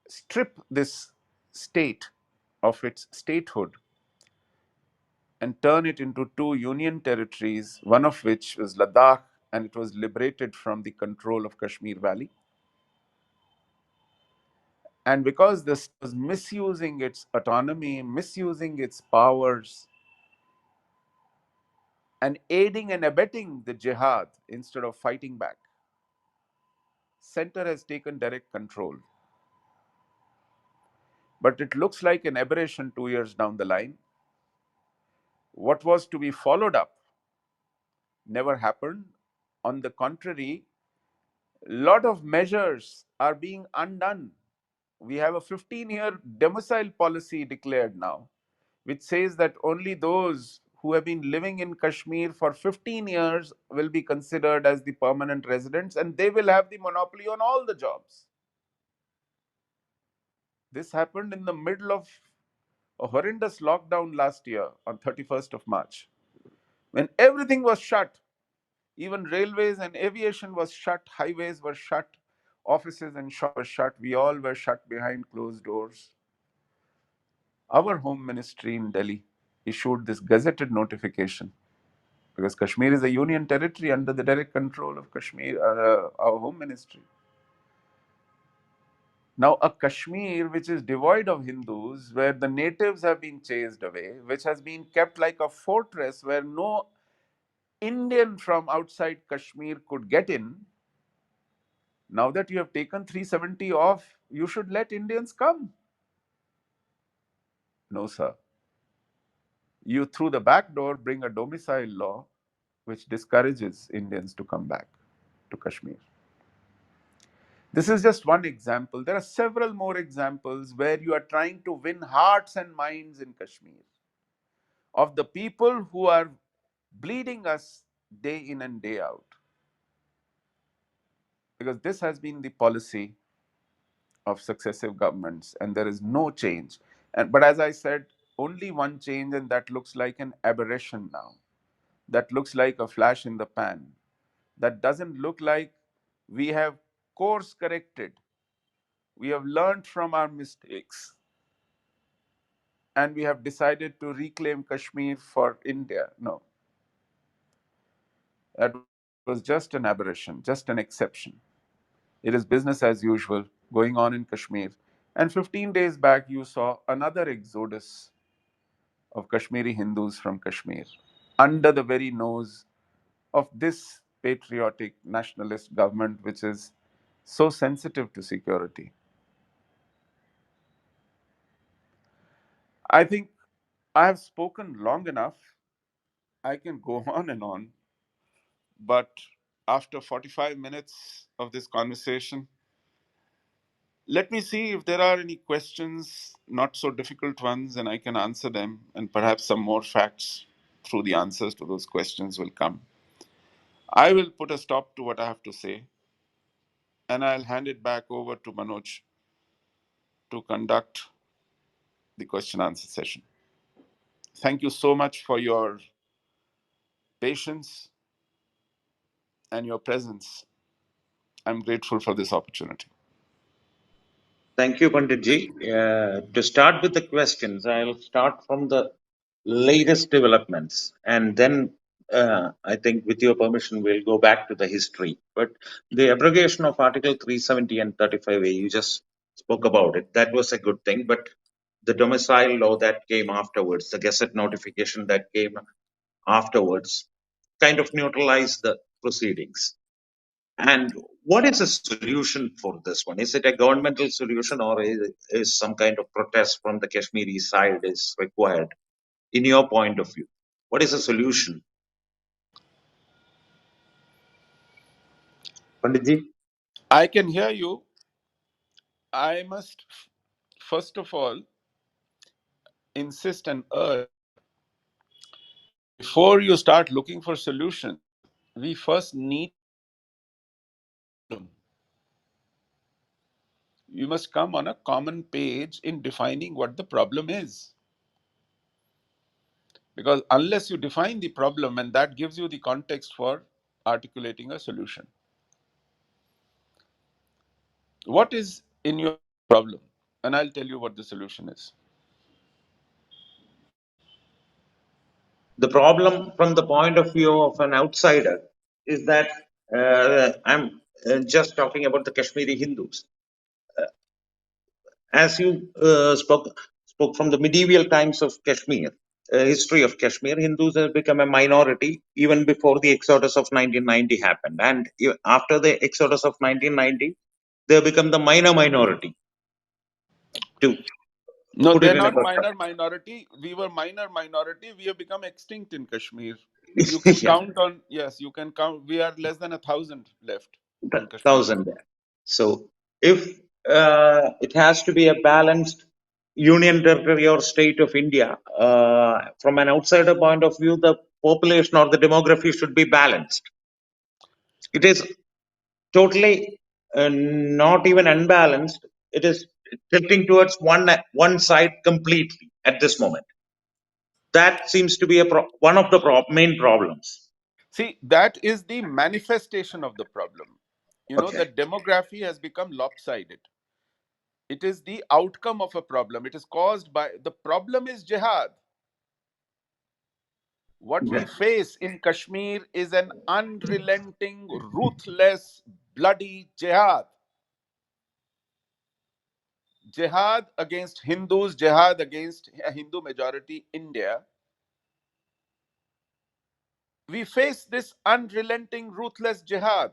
strip this state of its statehood and turn it into two union territories, one of which was Ladakh, and it was liberated from the control of Kashmir Valley. And because this was misusing its autonomy, misusing its powers, and aiding and abetting the jihad instead of fighting back, center has taken direct control. But it looks like an aberration 2 years down the line. What was to be followed up never happened. On the contrary, a lot of measures are being undone. We have a 15-year domicile policy declared now, which says that only those who have been living in Kashmir for 15 years will be considered as the permanent residents, and they will have the monopoly on all the jobs. This happened in the middle of a horrendous lockdown last year on 31st of March, when everything was shut. Even railways and aviation was shut, highways were shut, offices and shops were shut. We all were shut behind closed doors. Our home ministry in Delhi issued this gazetted notification, because Kashmir is a union territory under the direct control of Kashmir, our home ministry. Now, a Kashmir which is devoid of Hindus, where the natives have been chased away, which has been kept like a fortress where no Indian from outside Kashmir could get in. Now that you have taken 370 off, you should let Indians come. No, sir. You, through the back door, bring a domicile law which discourages Indians to come back to Kashmir. This is just one example. There are several more examples where you are trying to win hearts and minds in Kashmir of the people who are bleeding us day in and day out. Because this has been the policy of successive governments, and there is no change. But as I said, only one change, and that looks like an aberration now. That looks like a flash in the pan. That doesn't look like we have course corrected. We have learned from our mistakes, and we have decided to reclaim Kashmir for India. No. That was just an aberration, just an exception. It is business as usual going on in Kashmir. And 15 days back, you saw another exodus of Kashmiri Hindus from Kashmir under the very nose of this patriotic nationalist government, which is so sensitive to security. I think I have spoken long enough. I can go on and on, but after 45 minutes of this conversation, let me see if there are any questions, not so difficult ones, and I can answer them, and perhaps some more facts through the answers to those questions will come. I will put a stop to what I have to say, and I'll hand it back over to Manoj to conduct the question answer session. Thank you so much for your patience and your presence. I'm grateful for this opportunity. Thank you, Panditji. To start with the questions, I'll start from the latest developments, and then I think, with your permission, we'll go back to the history. But the abrogation of Article 370 and 35A, you just spoke about it. That was a good thing. But the domicile law that came afterwards, the Gazette notification that came afterwards, kind of neutralized the proceedings. And what is the solution for this one? Is it a governmental solution, or is some kind of protest from the Kashmiri side is required? In your point of view, what is the solution? Panditji? I can hear you. I must, first of all, insist and urge, before you start looking for solutions, we first need them. You must come on a common page in defining what the problem is. Because unless you define the problem, and that gives you the context for articulating a solution. What is in your problem? And I'll tell you what the solution is. The problem from the point of view of an outsider is that I'm just talking about the Kashmiri Hindus. As you spoke from the medieval times of Kashmir, history of Kashmir, Hindus have become a minority even before the exodus of 1990 happened. And after the exodus of 1990, they have become the minor minority, to No, put it they're in a not perspective. minor minority. We were minor minority. We have become extinct in Kashmir. You can Yeah, count on, yes, you can count. We are less than 1,000 left in Kashmir. 1,000 there. So if it has to be a balanced union territory or state of India, from an outsider point of view, the population or the demography should be balanced. It is totally not even unbalanced. It is tilting towards one side completely at this moment. That seems to be one of the main problems. See, that is the manifestation of the problem. You know, Okay. the demography has become lopsided. It is the outcome of a problem. It is caused by the problem is jihad. What we Yeah. face in Kashmir is an unrelenting, ruthless, bloody jihad. Jihad against Hindus, jihad against a Hindu majority India. We face this unrelenting, ruthless jihad,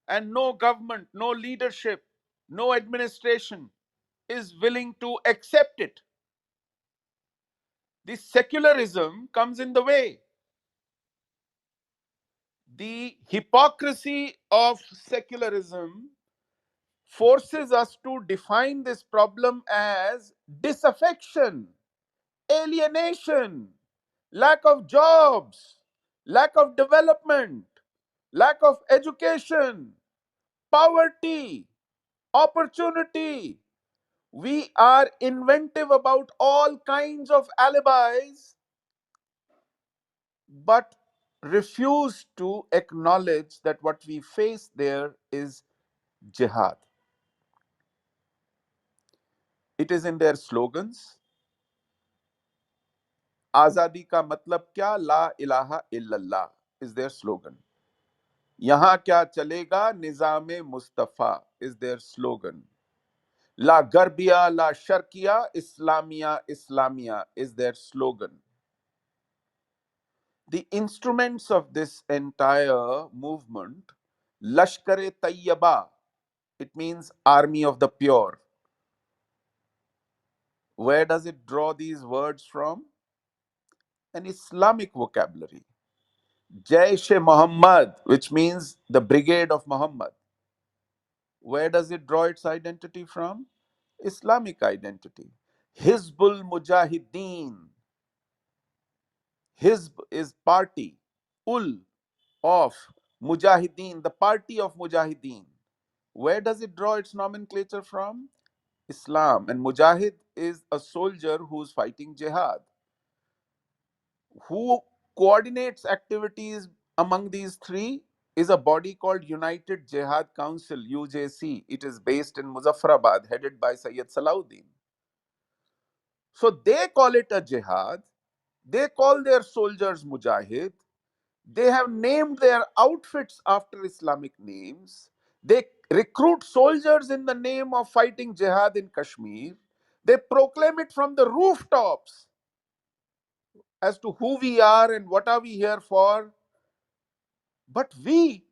and no government, no leadership, no administration is willing to accept it. The secularism comes in the way. The hypocrisy of secularism forces us to define this problem as disaffection, alienation, lack of jobs, lack of development, lack of education, poverty, opportunity. We are inventive about all kinds of alibis, but refuse to acknowledge that what we face there is jihad. It is in their slogans. आजादी का मतलब क्या ला इलाहा इल्लल्लाह is their slogan. यहाँ क्या चलेगा निजामे Mustafa is their slogan. La Garbiya, La Sharkiya, Islamia, Islamia is their slogan. The instruments of this entire movement, Lashkar-e Tayyaba, it means army of the pure. Where does it draw these words from? An Islamic vocabulary. Jaish-e-Muhammad, which means the brigade of Muhammad. Where does it draw its identity from? Islamic identity. Hizbul Mujahideen. Hizb is party. Ul of Mujahideen, the party of Mujahideen. Where does it draw its nomenclature from? Islam. And Mujahid is a soldier who's fighting jihad. Who coordinates activities among these three is a body called United Jihad Council, UJC. It is based in Muzaffarabad, headed by Sayyid Salahuddin. So they call it a jihad. They call their soldiers Mujahid. They have named their outfits after Islamic names. They recruit soldiers in the name of fighting jihad in Kashmir. They proclaim it from the rooftops as to who we are and what are we here for. But we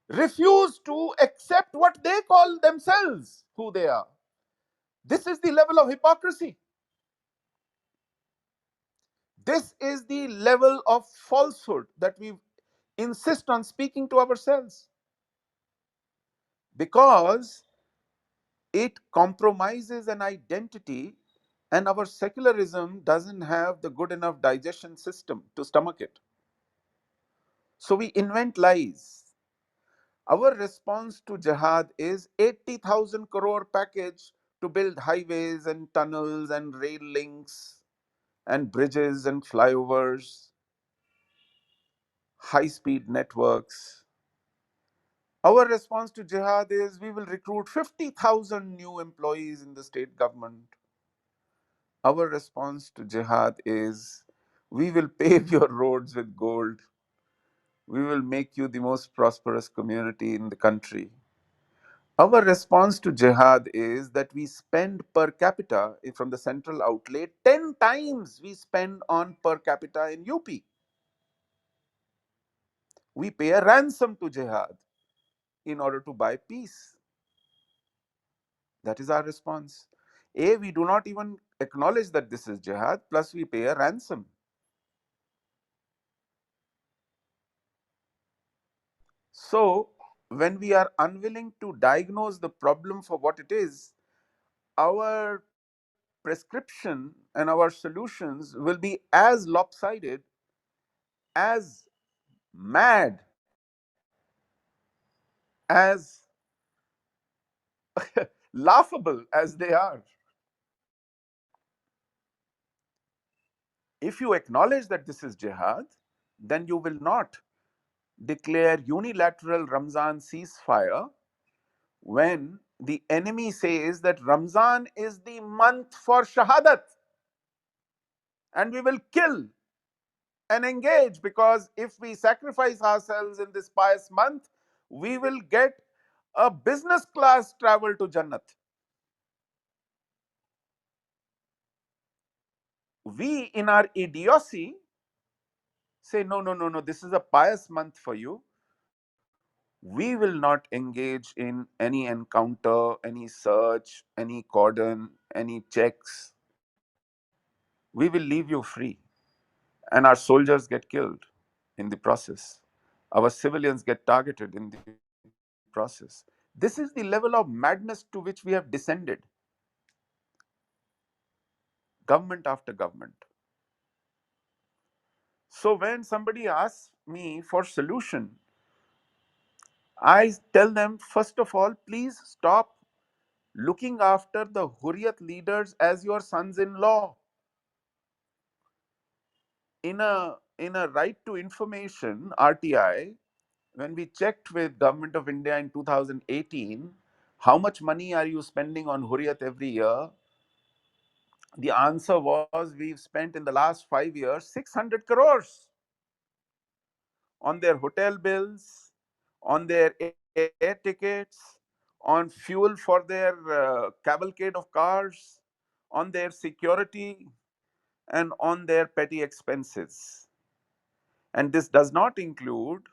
refuse to accept what they call themselves who they are. This is the level of hypocrisy. This is the level of falsehood that we insist on speaking to ourselves, because it compromises an identity, and our secularism doesn't have the good enough digestion system to stomach it. So we invent lies. Our response to jihad is 80,000 crore package to build highways and tunnels and rail links and bridges and flyovers, high-speed networks. Our response to jihad is we will recruit 50,000 new employees in the state government. Our response to jihad is we will pave your roads with gold. We will make you the most prosperous community in the country. Our response to jihad is that we spend per capita from the central outlay 10 times we spend on per capita in UP. We pay a ransom to jihad in order to buy peace. That is our response. We do not even acknowledge that this is jihad, plus we pay a ransom. So, when we are unwilling to diagnose the problem for what it is, our prescription and our solutions will be as lopsided, as mad, as laughable as they are. If you acknowledge that this is jihad, then you will not declare unilateral Ramzan ceasefire when the enemy says that Ramzan is the month for shahadat and we will kill and engage, because if we sacrifice ourselves in this pious month, we will get a business class travel to Jannat. We, in our idiocy, say, no, no, no, no, this is a pious month for you. We will not engage in any encounter, any search, any cordon, any checks. We will leave you free. And our soldiers get killed in the process. Our civilians get targeted in the process. This is the level of madness to which we have descended, government after government. So when somebody asks me for solution, I tell them, first of all, please stop looking after the Hurriyat leaders as your sons-in-law. In a right to information RTI, when we checked with Government of India in 2018, how much money are you spending on Hurriyat every year? The answer was, we've spent in the last 5 years 600 crores on their hotel bills, on their air tickets, on fuel for their cavalcade of cars, on their security, and on their petty expenses. And this does not include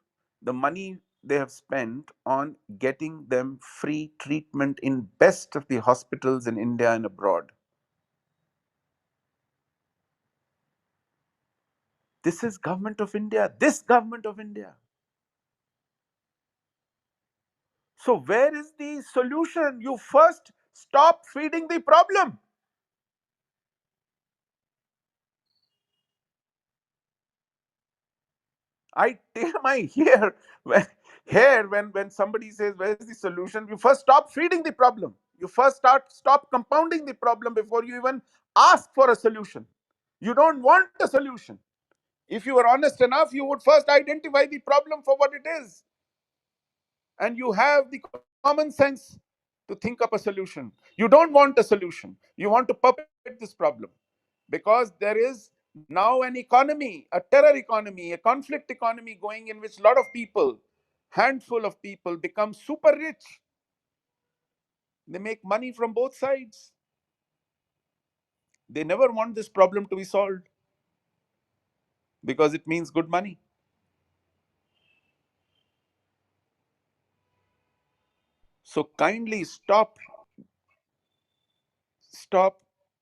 the money they have spent on getting them free treatment in best of the hospitals in India and abroad. This is government of India. This government of India. So where is the solution? You first stop feeding the problem. I tear my hair when somebody says, where is the solution? You first stop feeding the problem. You first stop compounding the problem before you even ask for a solution. You don't want a solution. If you were honest enough, you would first identify the problem for what it is. And you have the common sense to think up a solution. You don't want a solution. You want to perpetuate this problem, because there is now an economy, a terror economy, a conflict economy going, in which a lot of people, handful of people, become super rich. They make money from both sides. They never want this problem to be solved because it means good money. So kindly stop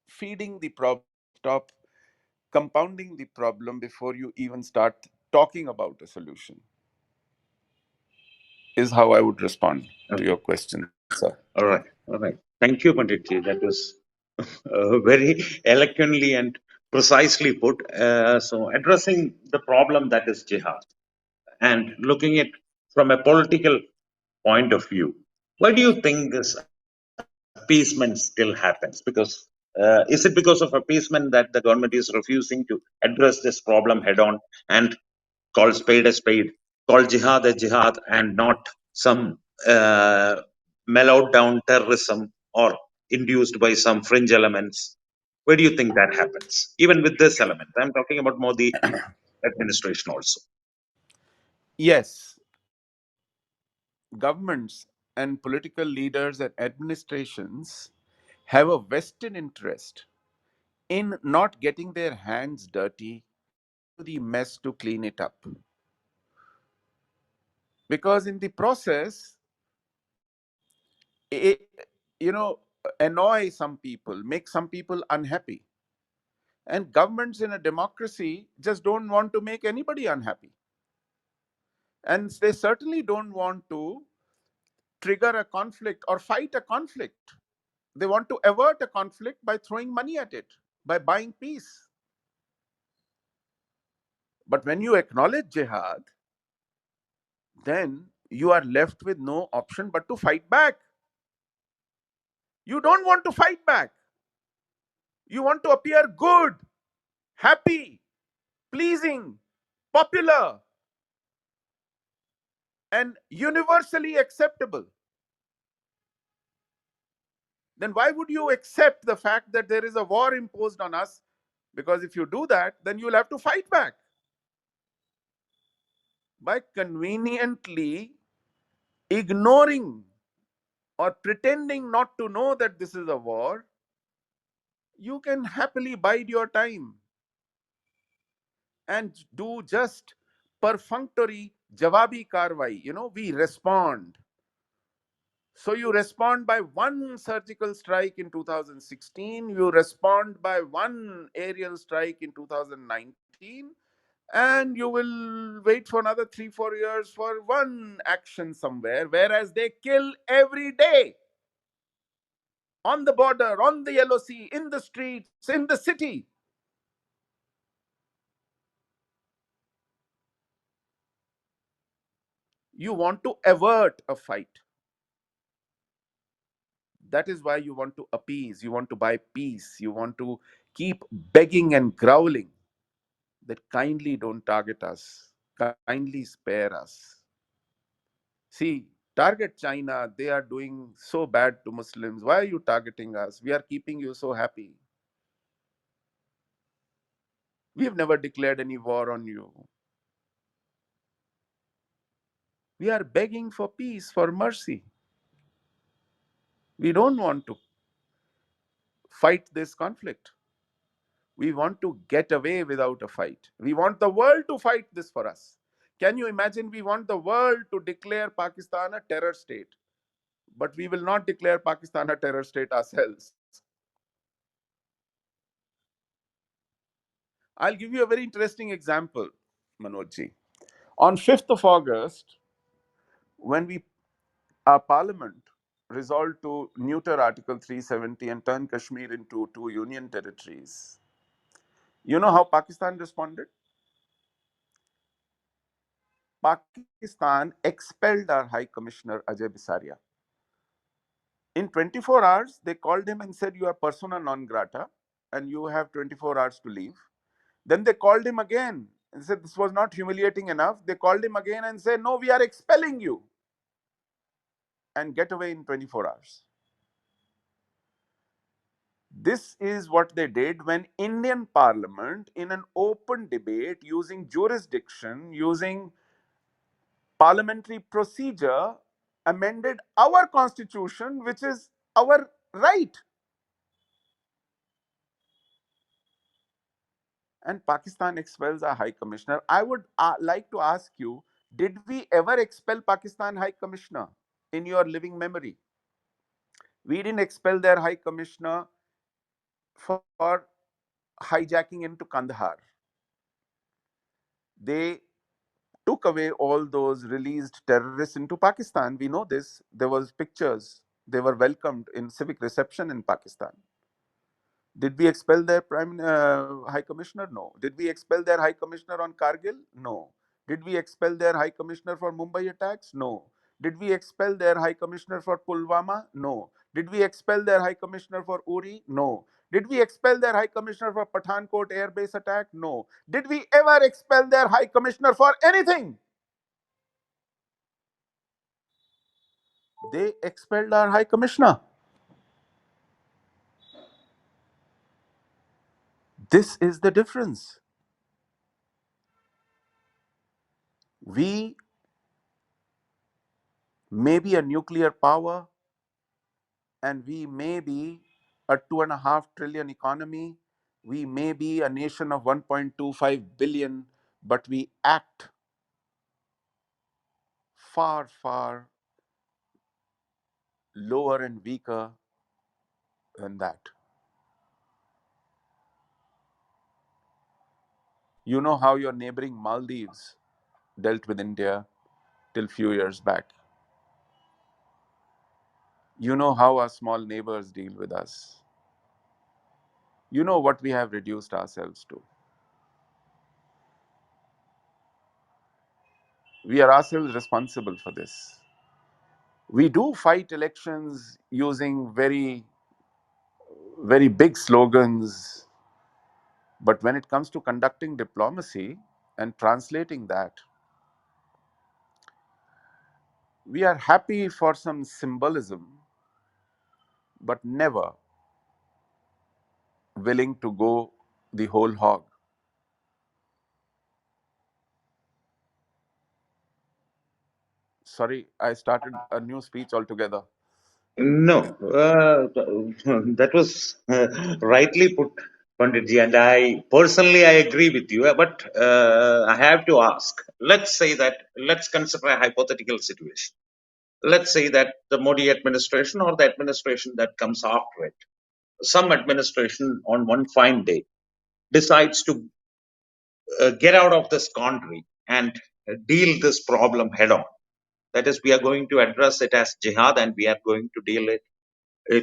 feeding the problem, stop compounding the problem before you even start talking about a solution, is how I would respond to Okay. your question, sir. All right. All right. Thank you, Panditji. That was very eloquently and precisely put. So, addressing the problem that is jihad and looking at from a political point of view, why do you think this appeasement still happens? Because Is it because of appeasement that the government is refusing to address this problem head on and call spade a spade, call jihad a jihad, and not some mellowed down terrorism or induced by some fringe elements? Where do you think that happens? Even with this element, I'm talking about more the administration also. Yes, governments and political leaders and administrations have a vested interest in not getting their hands dirty into the mess to clean it up. Because in the process, it, you know, annoy some people, make some people unhappy. And governments in a democracy just don't want to make anybody unhappy. And they certainly don't want to trigger a conflict or fight a conflict. They want to avert a conflict by throwing money at it, by buying peace. But when you acknowledge jihad, then you are left with no option but to fight back. You don't want to fight back. You want to appear good, happy, pleasing, popular, and universally acceptable. Then why would you accept the fact that there is a war imposed on us? Because if you do that, then you'll have to fight back. By conveniently ignoring or pretending not to know that this is a war, you can happily bide your time and do just perfunctory jawabi karwai. We respond. So you respond by one surgical strike in 2016, you respond by one aerial strike in 2019, and you will wait for another 3-4 years for one action somewhere, whereas they kill every day on the border, on the yellow sea, in the streets, in the city. You want to avert a fight. That is why you want to appease, you want to buy peace, you want to keep begging and growling that kindly don't target us, kindly spare us. See, target China, they are doing so bad to Muslims. Why are you targeting us? We are keeping you so happy. We have never declared any war on you. We are begging for peace, for mercy. We don't want to fight this conflict. We want to get away without a fight. We want the world to fight this for us. Can you imagine? We want the world to declare Pakistan a terror state, but we will not declare Pakistan a terror state ourselves. I'll give you a very interesting example, Manojji. On 5th of August, when our parliament resolved to neuter Article 370 and turn Kashmir into 2 union territories, you know how Pakistan responded? Pakistan expelled our High Commissioner Ajay Bisaria. In 24 hours, they called him and said, "You are persona non grata and you have 24 hours to leave." Then they called him again and said this was not humiliating enough. They called him again and said, "No, we are expelling you." And get away in 24 hours. This is what they did when Indian Parliament, in an open debate, using jurisdiction, using parliamentary procedure, amended our constitution, which is our right. And Pakistan expels our High Commissioner. I would like to ask you, did we ever expel Pakistan High Commissioner in your living memory? We didn't expel their High Commissioner for hijacking into Kandahar. They took away all those released terrorists into Pakistan. We know this. There was pictures. They were welcomed in civic reception in Pakistan. Did we expel their High Commissioner? No. Did we expel their High Commissioner on Kargil? No. Did we expel their High Commissioner for Mumbai attacks? No. Did we expel their High Commissioner for Pulwama? No. Did we expel their High Commissioner for Uri? No. Did we expel their High Commissioner for Pathankot Air Base attack? No. Did we ever expel their High Commissioner for anything? They expelled our High Commissioner. This is the difference. We may be a nuclear power, and we may be a 2.5 trillion economy. We may be a nation of 1.25 billion, but we act far, far lower and weaker than that. You know how your neighboring Maldives dealt with India till few years back. You know how our small neighbors deal with us. You know what we have reduced ourselves to. We are ourselves responsible for this. We do fight elections using very, very big slogans, but when it comes to conducting diplomacy and translating that, we are happy for some symbolism, but never willing to go the whole hog. Sorry, I started a new speech altogether. No, that was rightly put, Panditji, and I personally I agree with you. But I have to ask. Let's say that let's consider a hypothetical situation. Let's say that the Modi administration or the administration that comes after it, some administration on one fine day decides to get out of this country and deal this problem head on. That is, we are going to address it as jihad, and we are going to deal it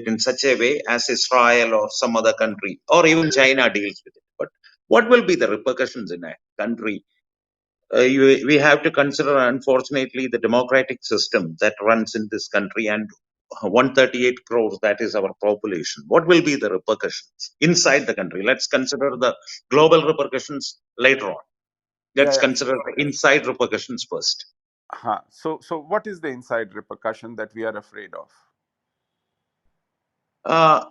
in such a way as Israel or some other country or even China deals with it. But what will be the repercussions in a country? We have to consider, unfortunately, the democratic system that runs in this country and 138 crores, that is our population. What will be the repercussions inside the country? Let's consider the global repercussions later on. Yeah, Let's yeah. consider the inside repercussions first. So what is the inside repercussion that we are afraid of? Uh,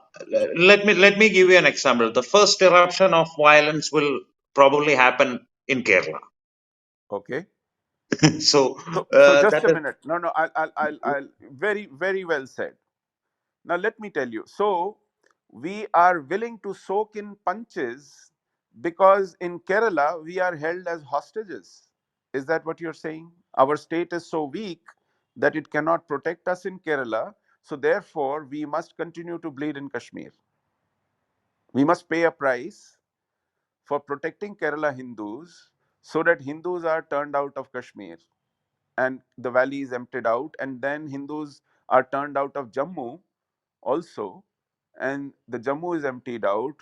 let me give you an example. The first eruption of violence will probably happen in Kerala. Okay. So So just that a is minute. No, no. I'll. Very, very well said. Now let me tell you. So we are willing to soak in punches because in Kerala we are held as hostages. Is that what you're saying? Our state is so weak that it cannot protect us in Kerala. So therefore, we must continue to bleed in Kashmir. We must pay a price for protecting Kerala Hindus so that Hindus are turned out of Kashmir and the valley is emptied out, and then Hindus are turned out of Jammu also, and the Jammu is emptied out.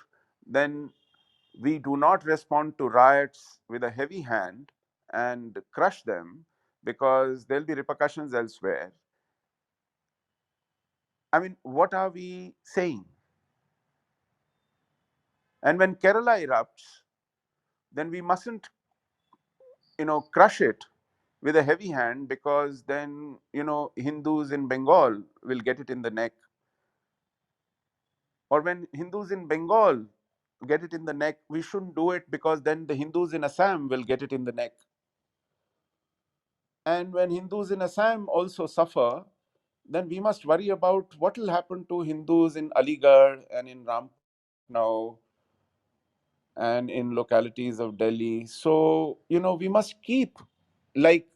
Then we do not respond to riots with a heavy hand and crush them because there'll be repercussions elsewhere. I mean, what are we saying? And when Kerala erupts, then we mustn't, crush it with a heavy hand because then, Hindus in Bengal will get it in the neck. Or when Hindus in Bengal get it in the neck, we shouldn't do it because then the Hindus in Assam will get it in the neck. And when Hindus in Assam also suffer, then we must worry about what will happen to Hindus in Aligarh and in Rampur, Lucknow, and in localities of Delhi. So, we must keep, like,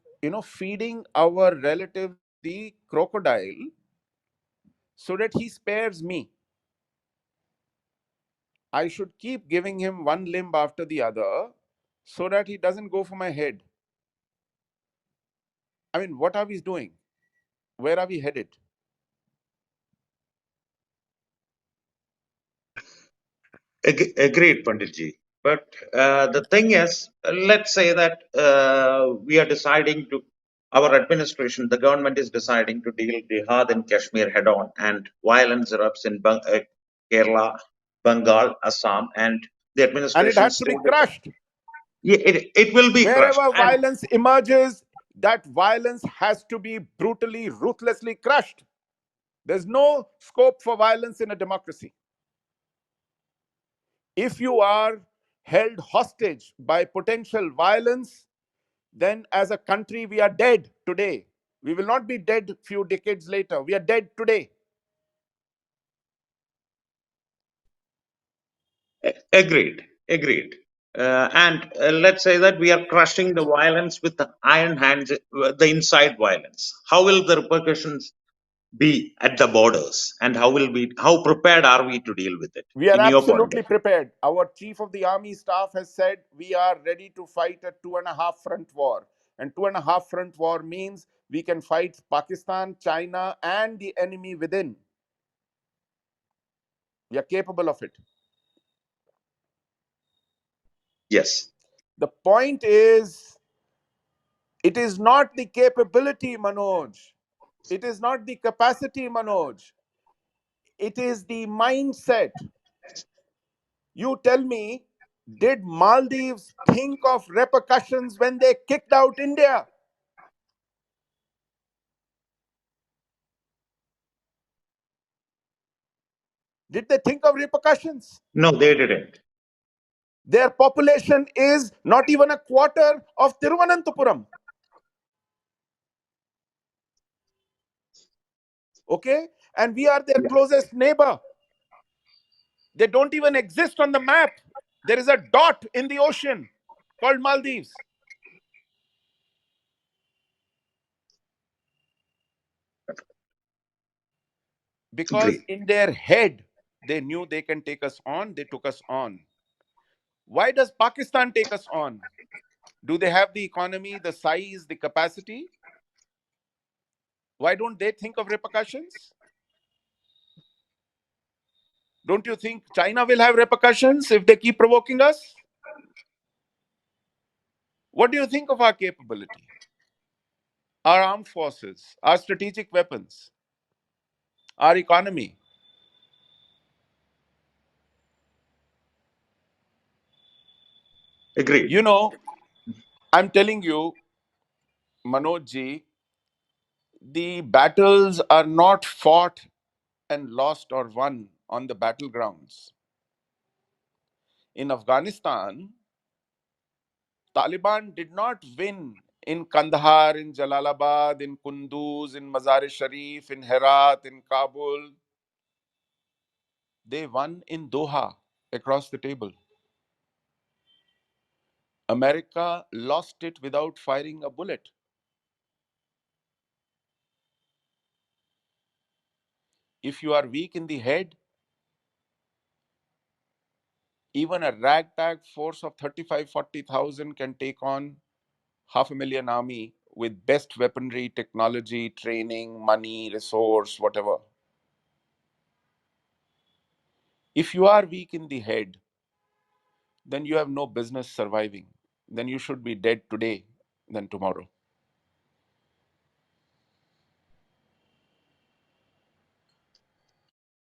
feeding our relative the crocodile so that he spares me. I should keep giving him one limb after the other so that he doesn't go for my head. I mean, what are we doing? Where are we headed? agreed, Panditji. But the thing is, let's say that we are deciding to, our administration, the government is deciding to deal jihad in Kashmir head on, and violence erupts in Kerala. Bengal, Assam, and the And it administration had to be slowed it down. crushed. Yeah, it will be crushed. Wherever And violence emerges, that violence has to be brutally, ruthlessly crushed. There's no scope for violence in a democracy. If you are held hostage by potential violence, then as a country, we are dead today. We will not be dead a few decades later. We are dead today. agreed, agreed. And let's say that we are crushing the violence with the iron hands, the inside violence. How will the repercussions be at the borders, and how prepared are we to deal with it, We are in your point of absolutely prepared. Our chief of the army staff has said we are ready to fight a 2.5 front war. And 2.5 front war means we can fight Pakistan, China, and the enemy within. We are capable of it. view? Yes, The point is, it is not the capability, Manoj. It is not the capacity, Manoj. It is the mindset. You tell me, did Maldives think of repercussions when they kicked out India? Did they think of repercussions? no, they didn't. Their population is not even a quarter of Tiruvananthapuram. Okay? And we are their Yeah, closest neighbor. They don't even exist on the map. There is a dot in the ocean called Maldives. Because agreed, in their head, they knew they can take us on, they took us on. Why does Pakistan take us on? Do they have the economy, the size, the capacity? Why don't they think of repercussions? Don't you think China will have repercussions if they keep provoking us? What do you think of our capability, our armed forces, our strategic weapons, our economy? agreed, You know, I'm telling you, Manoj ji, the battles are not fought and lost or won on the battlegrounds. In Afghanistan, Taliban did not win in Kandahar, in Jalalabad, in Kunduz, in Mazar-e-Sharif, in Herat, in Kabul. They won in Doha, across the table. America lost it without firing a bullet. If you are weak in the head, even a ragtag force of 35, 40,000 can take on 500,000 army with best weaponry, technology, training, money, resource, whatever. If you are weak in the head, then you have no business surviving. Then you should be dead today than tomorrow.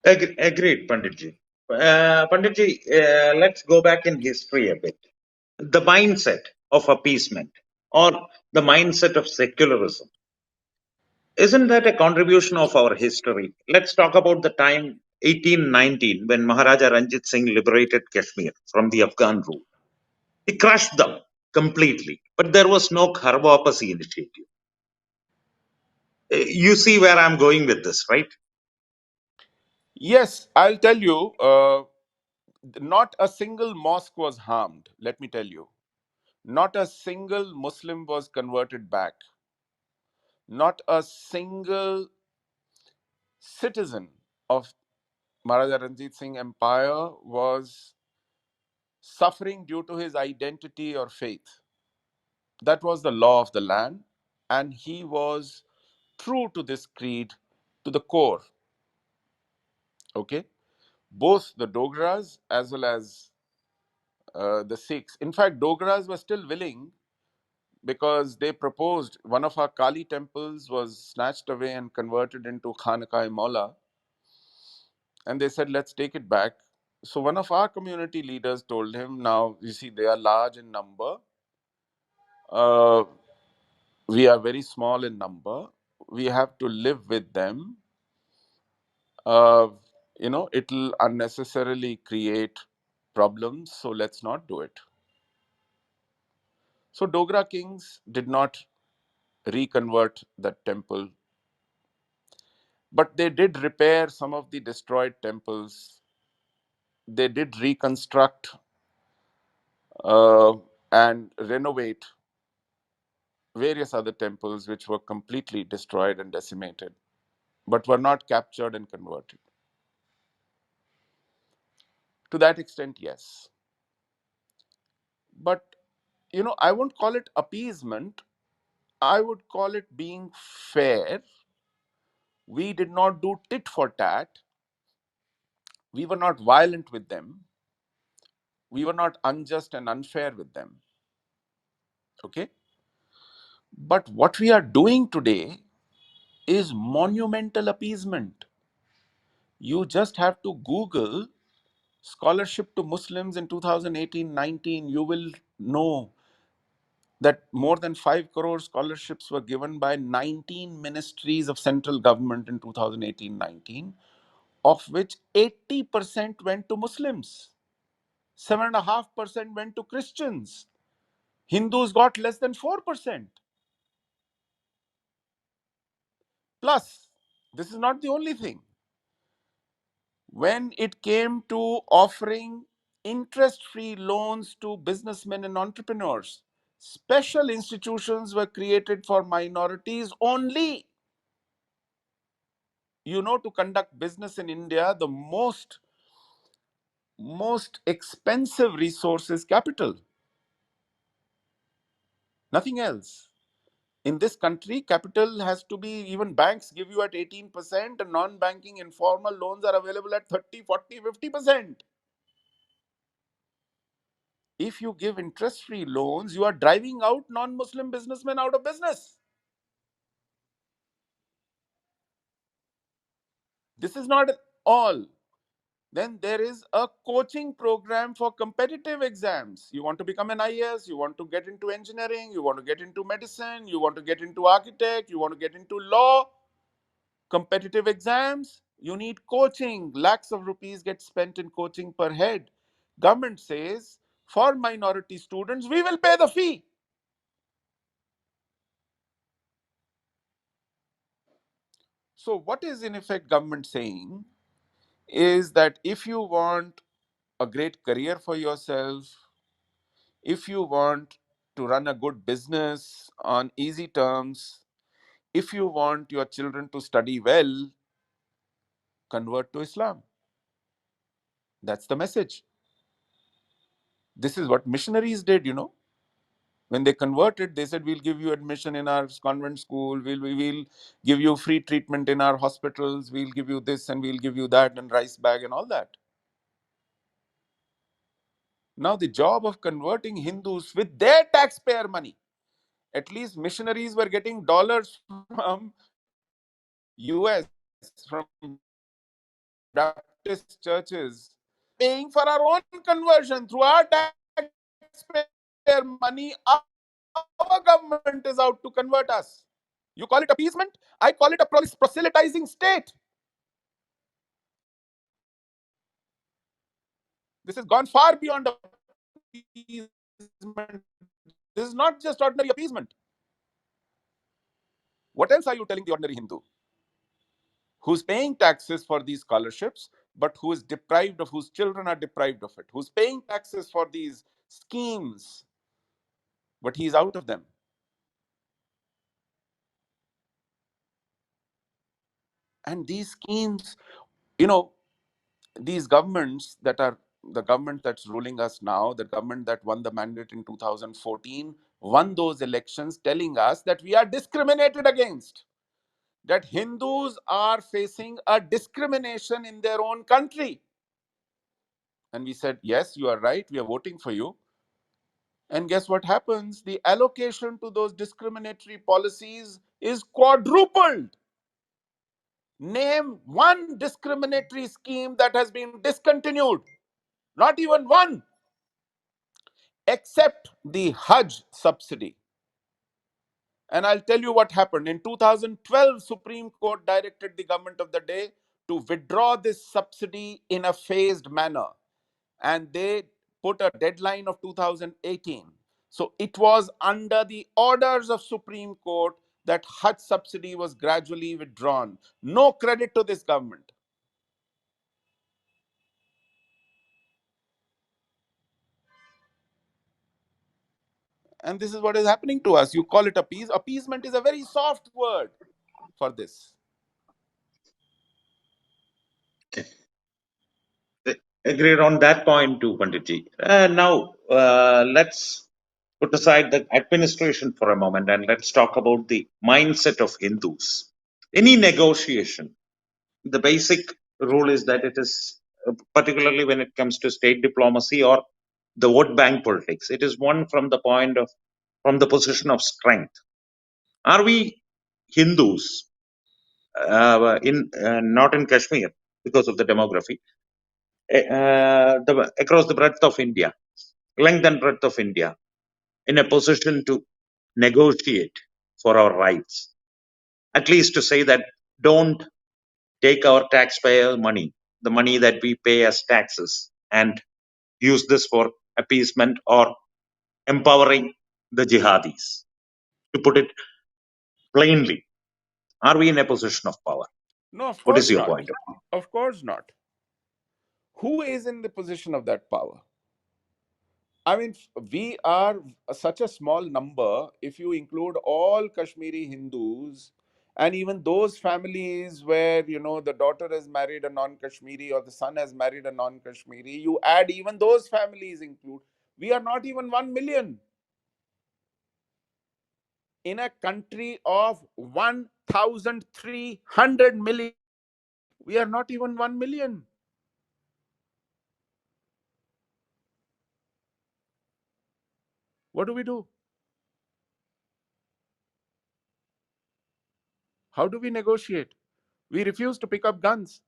agreed, Panditji. Panditji, let's go back in history a bit. The mindset of appeasement, or the mindset of secularism, isn't that a contribution of our history? Let's talk about the time 1819 when Maharaja Ranjit Singh liberated Kashmir from the Afghan rule. He crushed them completely, but there was no Kharwapasi initiative. You see where I'm going with this, right? Yes, I'll tell you, not a single mosque was harmed, let me tell you. Not a single Muslim was converted back. Not a single citizen of Maharaja Ranjit Singh Empire was suffering due to his identity or faith. That was the law of the land, and he was true to this creed to the core. Okay, both the Dogras as well as the Sikhs. In fact, Dogras were still willing because they proposed one of our Kali temples was snatched away and converted into Khanaka-e Maula, and they said, let's take it back. So one of our community leaders told him, now, you see, they are large in number. Uh, we are very small in number. We have to live with them. Uh, it'll unnecessarily create problems, so let's not do it. So Dogra kings did not reconvert that temple, but they did repair some of the destroyed temples. They did reconstruct and renovate various other temples which were completely destroyed and decimated, but were not captured and converted. To that extent, yes. But, I won't call it appeasement. I would call it being fair. We did not do tit for tat. We were not violent with them. We were not unjust and unfair with them. Okay? But what we are doing today is monumental appeasement. You just have to Google scholarship to Muslims in 2018-19. You will know that more than 5 crore scholarships were given by 19 ministries of central government in 2018-19, of which 80% went to Muslims, 7.5% went to Christians. Hindus got less than 4%. Plus, this is not the only thing. When it came to offering interest-free loans to businessmen and entrepreneurs, special institutions were created for minorities only. To conduct business in India, the most expensive resource is capital. Nothing else. In this country, capital has to be, even banks give you at 18%, and non-banking informal loans are available at 30, 40, 50%. If you give interest-free loans, you are driving out non-Muslim businessmen out of business. This is not all. Then there is a coaching program for competitive exams. You want to become an IAS, you want to get into engineering, you want to get into medicine, you want to get into architect, you want to get into law, competitive exams, you need coaching. Lakhs of rupees get spent in coaching per head. Government says, for minority students, we will pay the fee. So what is in effect government saying is that if you want a great career for yourself, if you want to run a good business on easy terms, if you want your children to study well, convert to Islam. That's the message. This is what missionaries did, When they converted, they said, we'll give you admission in our convent school, we'll give you free treatment in our hospitals, we'll give you this and we'll give you that, and rice bag and all that. Now, the job of converting Hindus with their taxpayer money, at least missionaries were getting dollars from US, from Baptist churches, paying for our own conversion through our taxpayer money. Our government is out to convert us. You call it appeasement? I call it a proselytizing state. This has gone far beyond appeasement. This is not just ordinary appeasement. What else are you telling the ordinary Hindu who's paying taxes for these scholarships, but who is deprived of, whose children are deprived of it, who's paying taxes for these schemes, but he's out of them? And these schemes, these governments that are the government that's ruling us now, the government that won the mandate in 2014, won those elections telling us that we are discriminated against, that Hindus are facing a discrimination in their own country. And we said, yes, you are right, we are voting for you. And guess what happens? The allocation to those discriminatory policies is quadrupled. Name one discriminatory scheme that has been discontinued. Not even one, except the Hajj subsidy. And I'll tell you what happened. In 2012, Supreme Court directed the government of the day to withdraw this subsidy in a phased manner. And they put a deadline of 2018. So it was under the orders of Supreme Court that Hajj subsidy was gradually withdrawn. No credit to this government. And this is what is happening to us. You call it appeasement is a very soft word for this. Agreed on that point too, Panditji. Now, let's put aside the administration for a moment and let's talk about the mindset of Hindus. Any negotiation, the basic rule is that it is, particularly when it comes to state diplomacy or the vote bank politics, it is won from the point of, from the position of strength. Are we Hindus in not in Kashmir because of the demography, across the breadth of India, length and breadth of India, in a position to negotiate for our rights? At least to say that don't take our taxpayer money, the money that we pay as taxes, and use this for appeasement or empowering the jihadis. To put it plainly, are we in a position of power? No, of What is course your not. point of view? Of course not. Who is in the position of that power? I mean, we are such a small number. If you include all Kashmiri Hindus, and even those families where, the daughter has married a non-Kashmiri or the son has married a non-Kashmiri, you add even those families include, we are not even 1 million. In a country of 1,300 million, we are not even 1 million. What do we do? How do we negotiate? We refuse to pick up guns.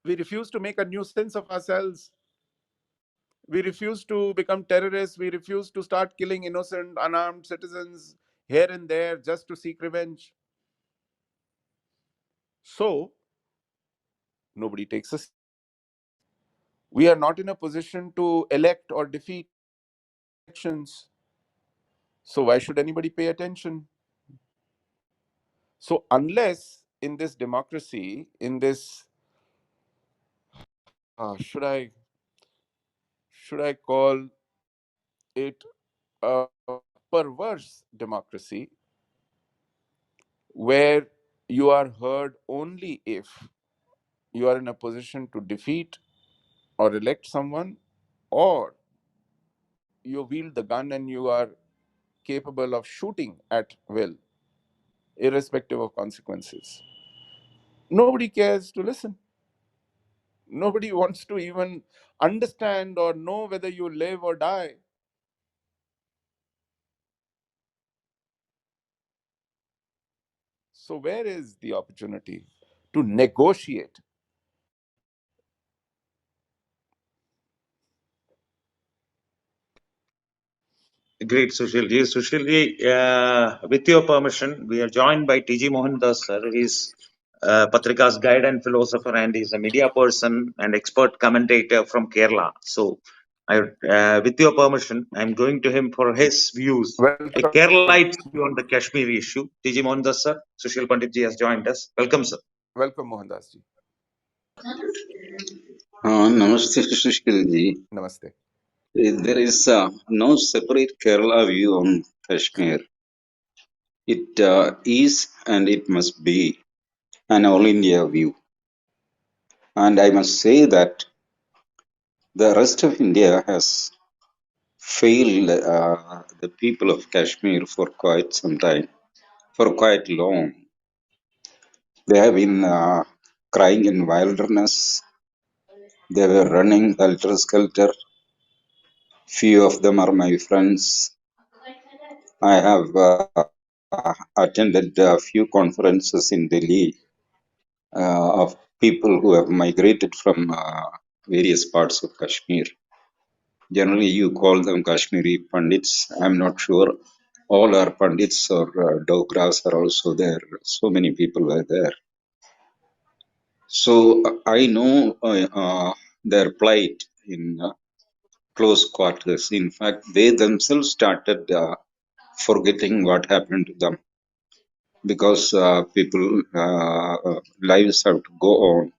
We refuse to make a nuisance of ourselves. We refuse to become terrorists. We refuse to start killing innocent, unarmed citizens here and there just to seek revenge. So, nobody takes us. We are not in a position to elect or defeat elections. So, why should anybody pay attention? So, unless in this democracy, in this, should I call it a perverse democracy, where you are heard only if you are in a position to defeat or elect someone, or you wield the gun and you are capable of shooting at will, irrespective of consequences. Nobody cares to listen. Nobody wants to even understand or know whether you live or die. So, where is the opportunity to negotiate? Great, Sushilji. Sushilji, with your permission, we are joined by T.G. Mohandas, sir. He's Pathrika's guide and philosopher, and he's a media person and expert commentator from Kerala. So, with your permission, I'm going to him for his views, a Welcome, Keralite's view on the Kashmir issue. T.G. Mohandas, sir. Sushil Pandit ji has joined us. Welcome, sir. welcome, Mohandas ji. Namaste, Sushil. Namaste. There is no separate Kerala view on Kashmir. It is and it must be an all India view. And I must say that the rest of India has failed the people of Kashmir for quite some time, for quite long. They have been crying in wilderness. They were running helter skelter. Few of them are my friends. I have attended a few conferences in Delhi of people who have migrated from various parts of Kashmir. Generally, you call them Kashmiri Pandits. I'm not sure. All our Pandits or Dogras are also there. So many people were there. So I know their plight in close quarters. In fact, they themselves started forgetting what happened to them because people lives have to go on.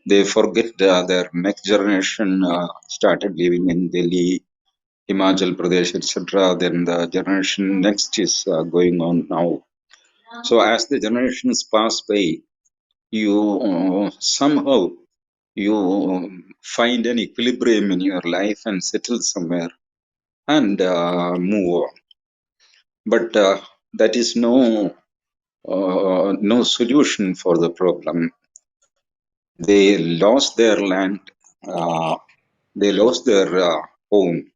They forget their next generation started living in Delhi, Himachal Pradesh, etc. Then the generation next is going on now. So as the generations pass by, you somehow you find an equilibrium in your life and settle somewhere and move on. But that is no solution for the problem. They lost their land. They lost their home.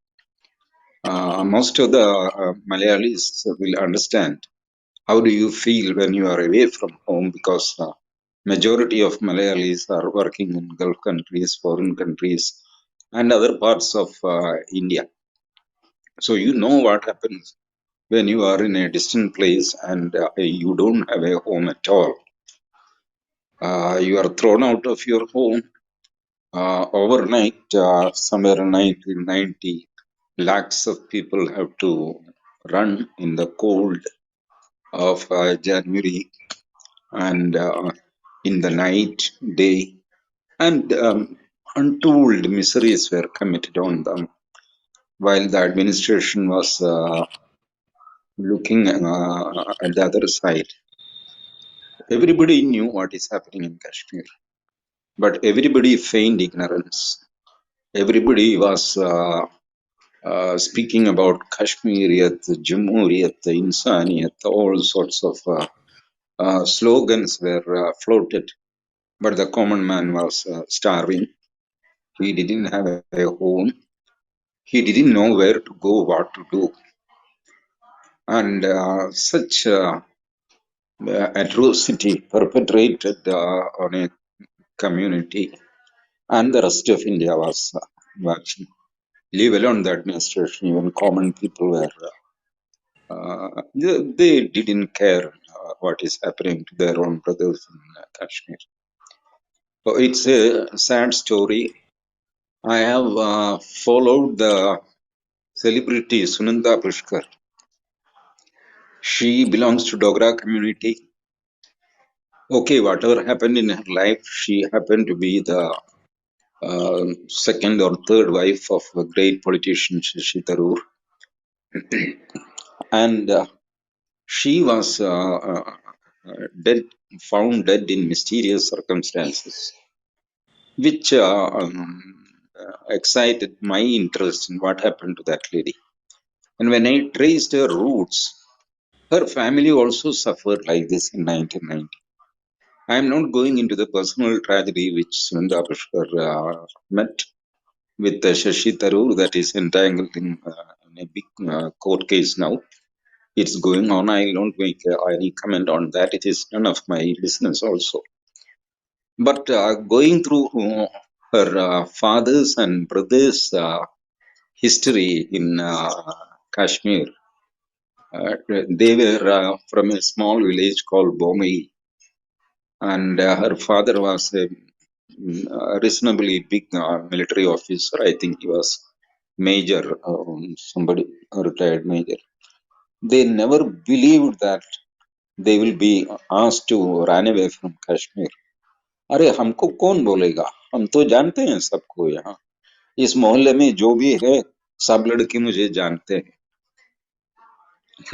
Most of the Malayalis will understand. How do you feel when you are away from home? Because majority of Malayalis are working in Gulf countries, foreign countries, and other parts of India. So you know what happens when you are in a distant place and you don't have a home at all. You are thrown out of your home overnight. Somewhere in 1990, lakhs of people have to run in the cold of January and in the night, day, and untold miseries were committed on them while the administration was looking at the other side. Everybody knew what is happening in Kashmir, but everybody feigned ignorance. Everybody was speaking about Kashmiriyat, Jamhuriyat, Insaniyat, all sorts of slogans were floated, but the common man was starving. He didn't have a home. He didn't know where to go, what to do. And such atrocity perpetrated on a community, and the rest of India was watching. Leave alone the administration, even common people were, they didn't care what is happening to their own brothers in Kashmir. So it's a sad story. I have followed the celebrity Sunanda Pushkar. She belongs to Dogra community. Okay, whatever happened in her life, she happened to be the second or third wife of a great politician, Shashi Tharoor. And she was dead, found dead in mysterious circumstances, which excited my interest in what happened to that lady. And when I traced her roots, her family also suffered like this in 1990. I am not going into the personal tragedy which Sunanda Pushkar met with Shashi Tharoor that is entangled in a big court case now. It's going on. I don't make any comment on that. It is none of my business also. But going through her father's and brother's history in Kashmir, they were from a small village called Bomai, and her father was a reasonably big military officer. I think he was major, somebody, a retired major. They never believed that they will be asked to run away from Kashmir. अरे हमको कौन बोलेगा, हम तो जानते हैं सबको, यहाँ इस मोहल्ले में जो भी है सब लड़के मुझे जानते हैं.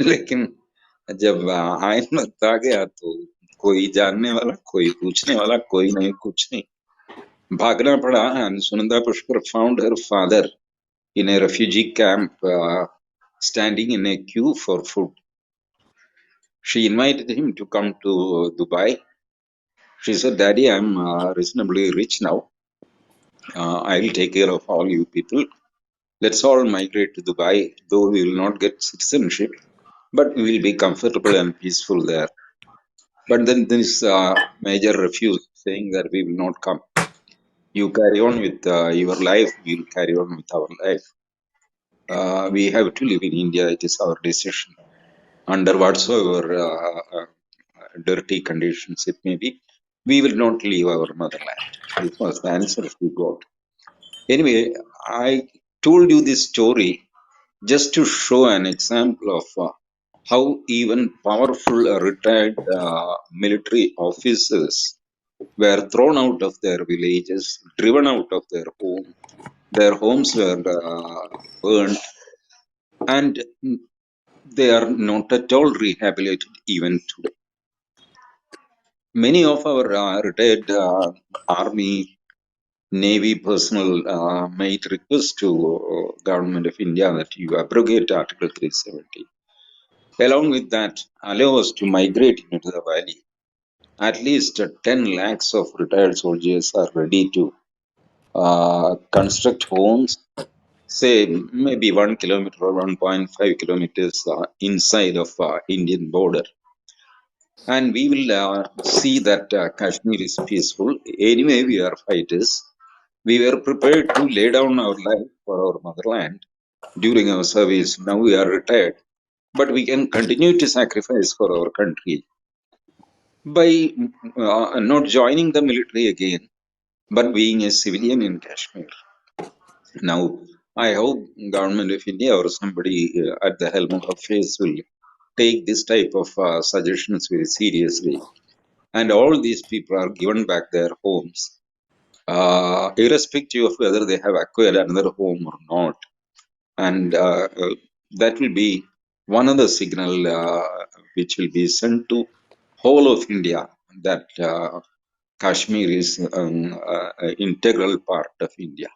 लेकिन जब आयन वक्त आ गया तो कोई जानने वाला, कोई पूछने वाला, कोई नहीं, कुछ नहीं. भागना पड़ा. And Sunanda Pushkar found her father in a refugee camp, standing in a queue for food. She invited him to come to Dubai. She said, Daddy, I'm reasonably rich now. I will take care of all you people. Let's all migrate to Dubai, though we will not get citizenship, but we will be comfortable and peaceful there. But then this major refused, saying that we will not come. You carry on with your life, we'll carry on with our life. We have to live in India, it is our decision. Under whatsoever dirty conditions it may be, we will not leave our motherland. This was the answer we got. Anyway, I told you this story just to show an example of how even powerful retired military officers were thrown out of their villages, driven out of their home. Their homes were burned, and they are not at all rehabilitated even today. Many of our retired army, navy personnel made request to government of India that you abrogate Article 370. Along with that, allow us to migrate into the valley. At least 10 lakhs of retired soldiers are ready to construct homes, say maybe 1 kilometer or 1.5 kilometers inside of Indian border. And we will see that Kashmir is peaceful. Anyway, we are fighters. We were prepared to lay down our life for our motherland during our service. Now we are retired, but we can continue to sacrifice for our country by not joining the military again, but being a civilian in Kashmir. Now, I hope government of India or somebody at the helm of affairs will take this type of suggestions very seriously, and all these people are given back their homes, irrespective of whether they have acquired another home or not. And that will be one of the signal which will be sent to whole of India that Kashmir is an integral part of India.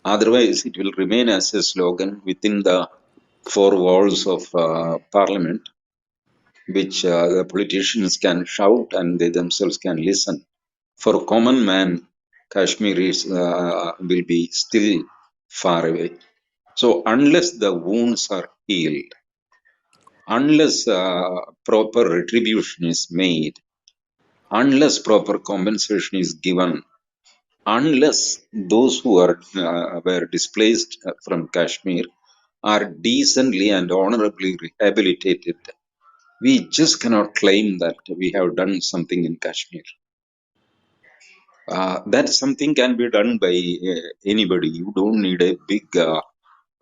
Otherwise, it will remain as a slogan within the four walls of parliament, which the politicians can shout and they themselves can listen. For common man, Kashmir will be still far away. So unless the wounds are healed, unless proper retribution is made, unless proper compensation is given, unless those who were displaced from Kashmir are decently and honorably rehabilitated, we just cannot claim that we have done something in Kashmir. That something can be done by anybody. You don't need a big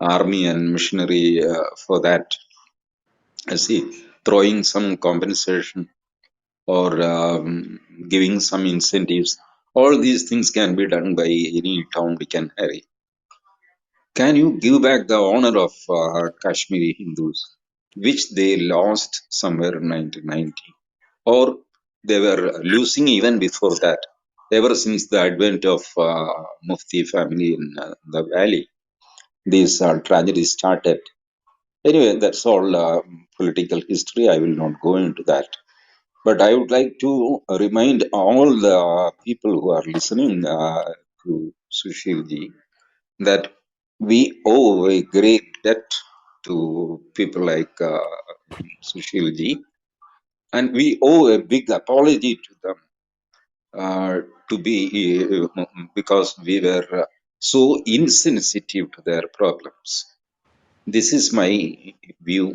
army and machinery for that. See, throwing some compensation or giving some incentives, all these things can be done by any town we can harry. Can you give back the honor of Kashmiri Hindus, which they lost somewhere in 1990? Or they were losing even before that, ever since the advent of Mufti family in the valley. These tragedies started. Anyway, that's all political history. I will not go into that. But I would like to remind all the people who are listening to Sushilji that we owe a great debt to people like Sushilji, and we owe a big apology to them to be because we were so insensitive to their problems. This is my view,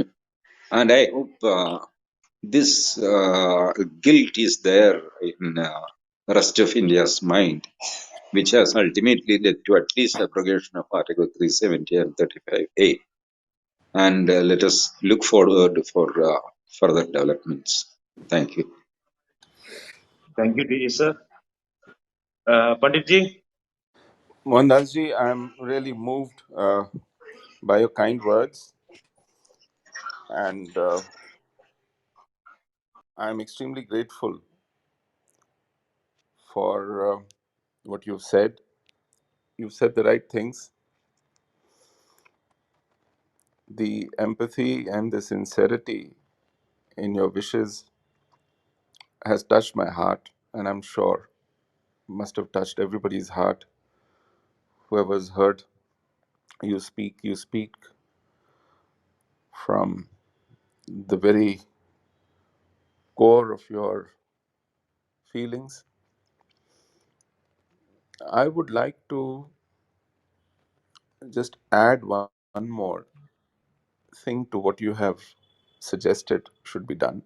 and I hope this guilt is there in rest of India's mind, which has ultimately led to at least abrogation of Article 370 and 35A. And let us look forward for further developments. Thank you. Thank you, dear sir. Panditji, Mohandas I'm really moved by your kind words, and I'm extremely grateful for what you've said. You've said the right things. The empathy and the sincerity in your wishes has touched my heart, and I'm sure must have touched everybody's heart. Whoever's heard you speak from the very core of your feelings, I would like to just add one more thing to what you have suggested should be done.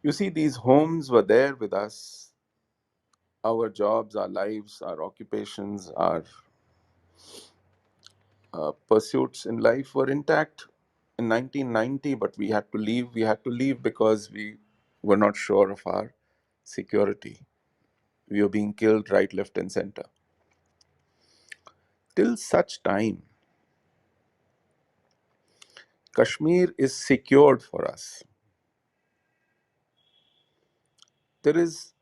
You see, these homes were there with us. Our jobs, our lives, our occupations, our pursuits in life were intact in 1990, but we had to leave. We had to leave because we were not sure of our security. We were being killed right, left, and center. Till such time, Kashmir is secured for us. There is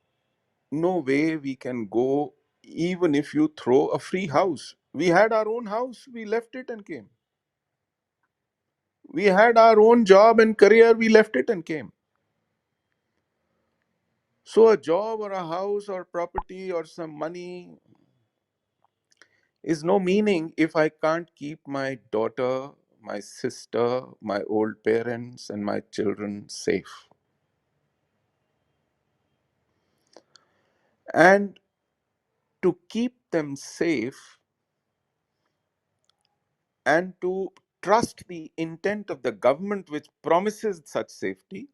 no way we can go, even if you throw a free house. We had our own house, we left it and came. We had our own job and career, we left it and came. So, a job or a house or property or some money is no meaning if I can't keep my daughter, my sister, my old parents, and my children safe. And to keep them safe and to trust the intent of the government which promises such safety,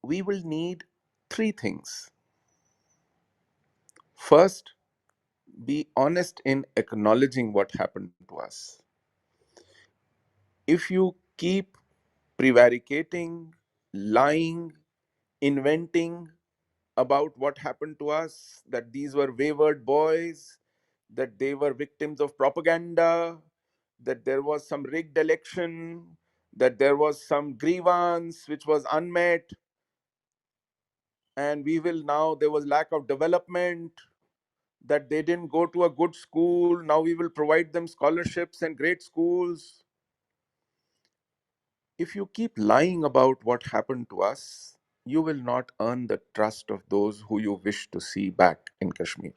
we will need three things. First, be honest in acknowledging what happened to us. If you keep prevaricating, lying, inventing about what happened to us, that these were wayward boys, that they were victims of propaganda, that there was some rigged election, that there was some grievance which was unmet, and there was lack of development, that they didn't go to a good school, now we will provide them scholarships and great schools. If you keep lying about what happened to us, you will not earn the trust of those who you wish to see back in Kashmir.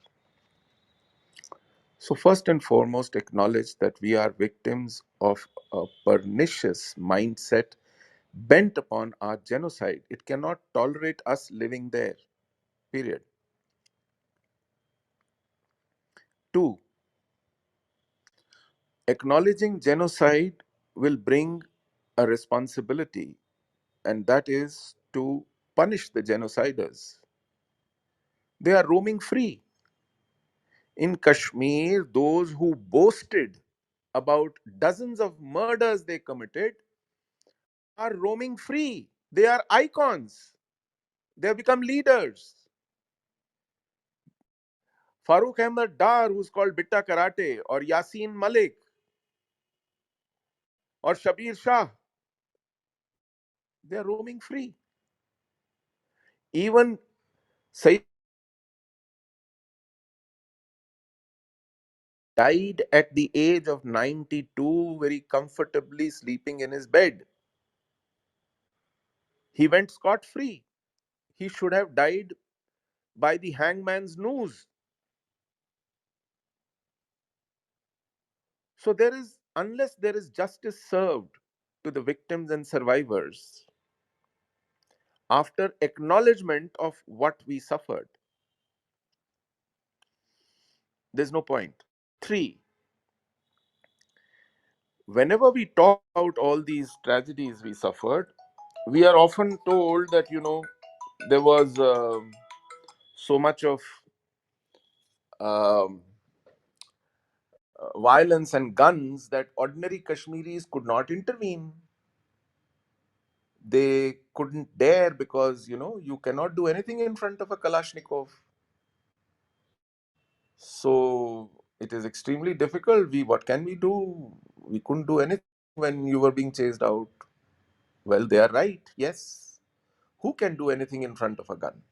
So, first and foremost, acknowledge that we are victims of a pernicious mindset bent upon our genocide. It cannot tolerate us living there, period. Two, acknowledging genocide will bring a responsibility, and that is to punish the genociders. They are roaming free. In Kashmir, those who boasted about dozens of murders they committed are roaming free. They are icons. They have become leaders. Farooq Ahmed Dar, who's called Bitta Karate, or Yasin Malik, or Shabir Shah, they are roaming free. Even Sayyid died at the age of 92, very comfortably sleeping in his bed. He went scot free. He should have died by the hangman's noose. So unless there is justice served to the victims and survivors, after acknowledgement of what we suffered, there's no point. Three, whenever we talk about all these tragedies we suffered, we are often told that, there was so much of um, violence and guns that ordinary Kashmiris could not intervene. They couldn't dare because, you cannot do anything in front of a Kalashnikov. So it is extremely difficult. What can we do? We couldn't do anything when you were being chased out. Well, they are right. Yes. Who can do anything in front of a gun?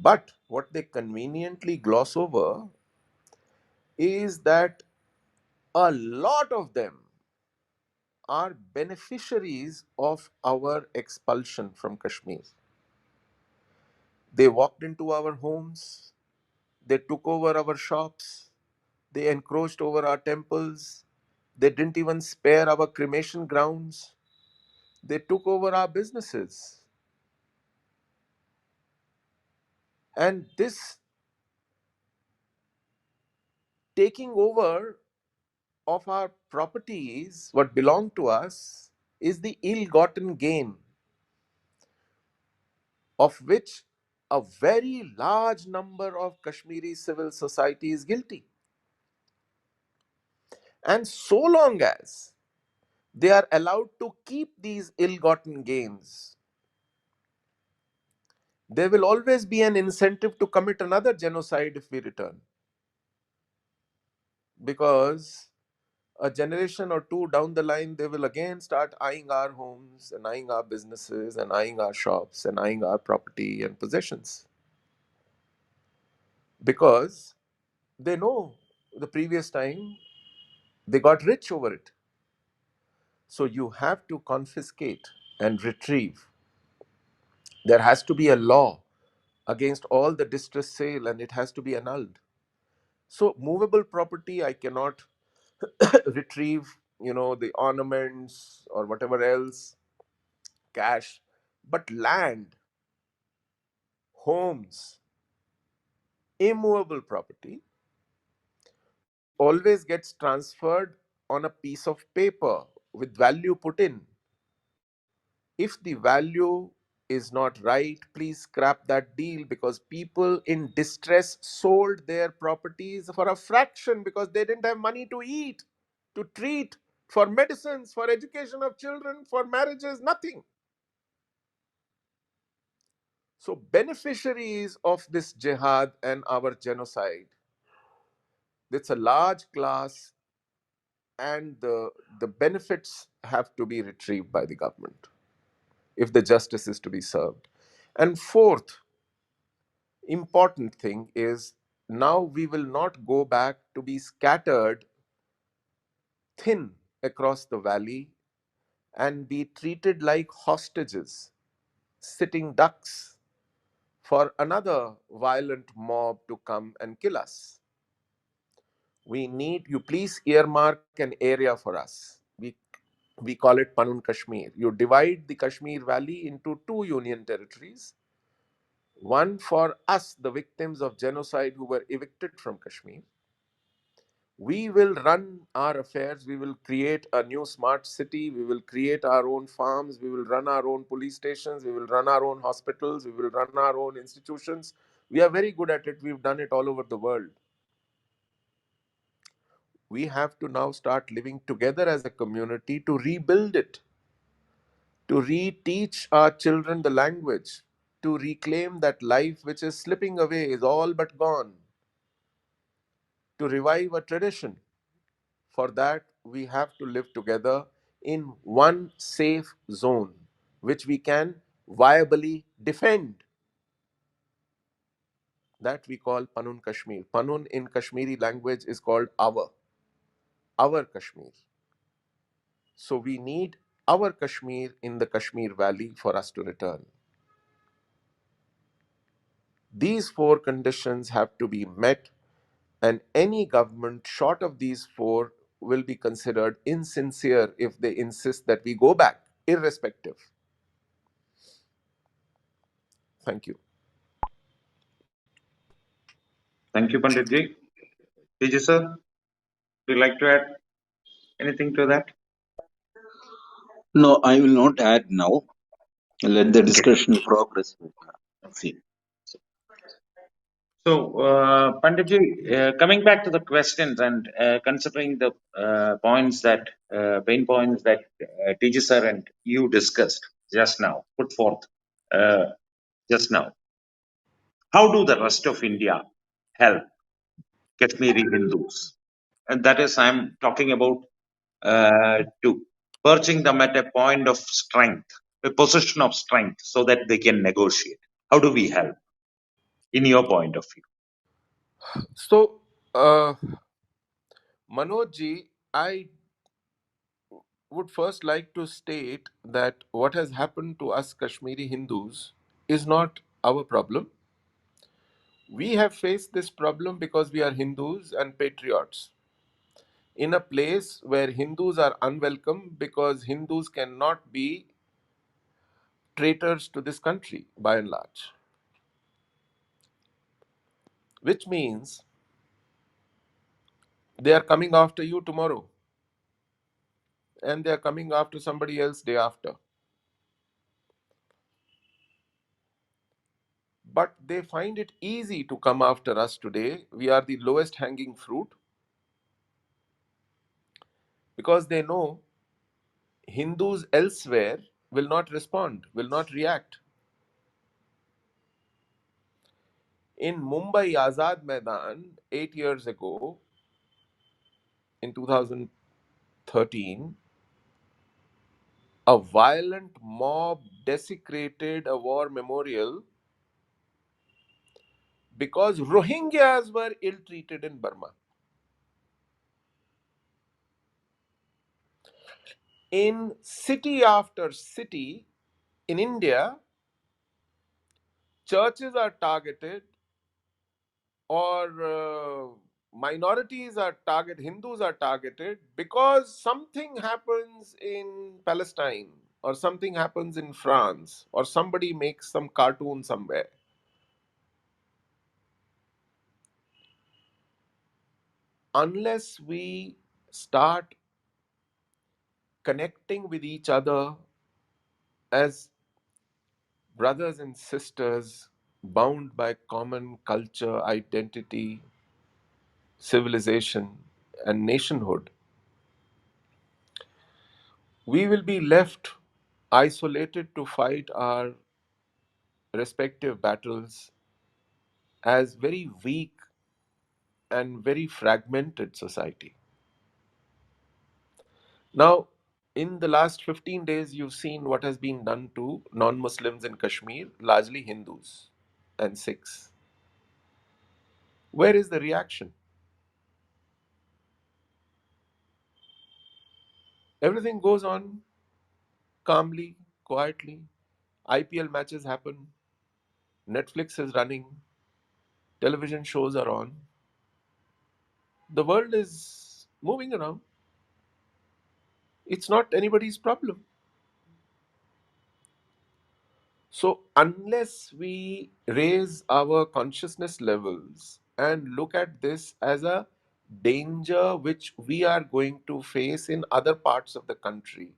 But what they conveniently gloss over is that a lot of them are beneficiaries of our expulsion from Kashmir. They walked into our homes, they took over our shops, they encroached over our temples, they didn't even spare our cremation grounds, they took over our businesses. And this taking over of our properties, what belong to us, is the ill-gotten gain of which a very large number of Kashmiri civil society is guilty. And so long as they are allowed to keep these ill-gotten gains, there will always be an incentive to commit another genocide if we return. Because a generation or two down the line, they will again start eyeing our homes and eyeing our businesses and eyeing our shops and eyeing our property and possessions. Because they know the previous time they got rich over it. So you have to confiscate and retrieve. There has to be a law against all the distress sale and it has to be annulled. So movable property, I cannot retrieve, the ornaments or whatever else, cash, but land, homes, immovable property, which always gets transferred on a piece of paper with value put in. If the value is not right, please scrap that deal, because people in distress sold their properties for a fraction because they didn't have money to eat, to treat, for medicines, for education of children, for marriages, nothing. So, beneficiaries of this jihad and our genocide, it's a large class, and the benefits have to be retrieved by the government if the justice is to be served. And fourth important thing is, now we will not go back to be scattered thin across the valley and be treated like hostages, sitting ducks for another violent mob to come and kill us. We need you, please earmark an area for us. We call it Panun Kashmir. You divide the Kashmir Valley into two union territories. One for us, the victims of genocide who were evicted from Kashmir. We will run our affairs. We will create a new smart city. We will create our own farms. We will run our own police stations. We will run our own hospitals. We will run our own institutions. We are very good at it. We've done it all over the world. We have to now start living together as a community to rebuild it, to reteach our children the language, to reclaim that life which is slipping away, is all but gone, to revive a tradition. For that, we have to live together in one safe zone, which we can viably defend. That we call Panun Kashmir. Panun in Kashmiri language is called our Kashmir. So we need our Kashmir in the Kashmir Valley for us to return. These four conditions have to be met, and any government short of these four will be considered insincere if they insist that we go back, irrespective. Thank you. Thank you, Panditji. Tejas sir, would you like to add anything to that? No, I will not add now. Let the Okay. discussion progress. Let's see. So, Panditji, coming back to the questions and considering the pain points that Tejas sir and you discussed just now, put forth uh, just now, how do the rest of India help Kashmiri Hindus? And that is, I'm talking about to perching them at a point of strength, a position of strength, so that they can negotiate. How do we help, in your point of view? So, Manoj ji, I would first like to state that what has happened to us Kashmiri Hindus is not our problem. We have faced this problem because we are Hindus and patriots in a place where Hindus are unwelcome, because Hindus cannot be traitors to this country by and large. which means they are coming after you tomorrow and they are coming after somebody else day after. But they find it easy to come after us today. We are the lowest hanging fruit because they know Hindus elsewhere will not respond, will not react. In Mumbai Azad Maidan 8 years ago, in 2013, a violent mob desecrated a war memorial because Rohingyas were ill treated in Burma. In city after city in India, churches are targeted, or minorities are targeted, Hindus are targeted because something happens in Palestine or something happens in France or somebody makes some cartoon somewhere. Unless we start connecting with each other as brothers and sisters bound by common culture, identity, civilization, and nationhood, we will be left isolated to fight our respective battles as very weak and very fragmented society. Now, in the last 15 days, you've seen what has been done to non-Muslims in Kashmir, largely Hindus and Sikhs. Where is the reaction? Everything goes on calmly, quietly. IPL matches happen, Netflix is running, television shows are on. The world is moving around. It's not anybody's problem. So, unless we raise our consciousness levels and look at this as a danger which we are going to face in other parts of the country,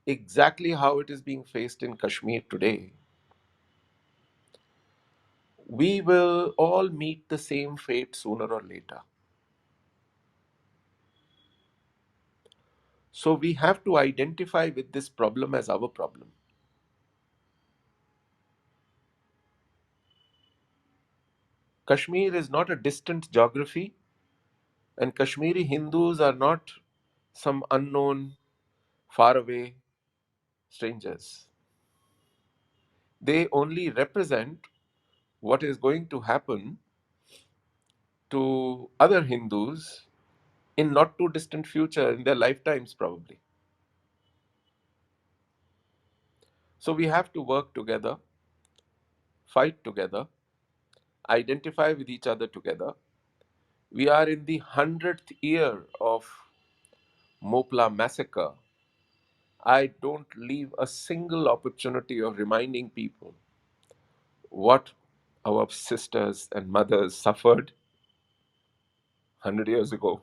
exactly how it is being faced in Kashmir today, we will all meet the same fate sooner or later. So, we have to identify with this problem as our problem. Kashmir is not a distant geography, and Kashmiri Hindus are not some unknown, faraway strangers. They only represent what is going to happen to other Hindus in not too distant future, in their lifetimes probably. So we have to work together, fight together, identify with each other together. We are in the 100th year of Mopla massacre. I don't leave a single opportunity of reminding people what our sisters and mothers suffered 100 years ago.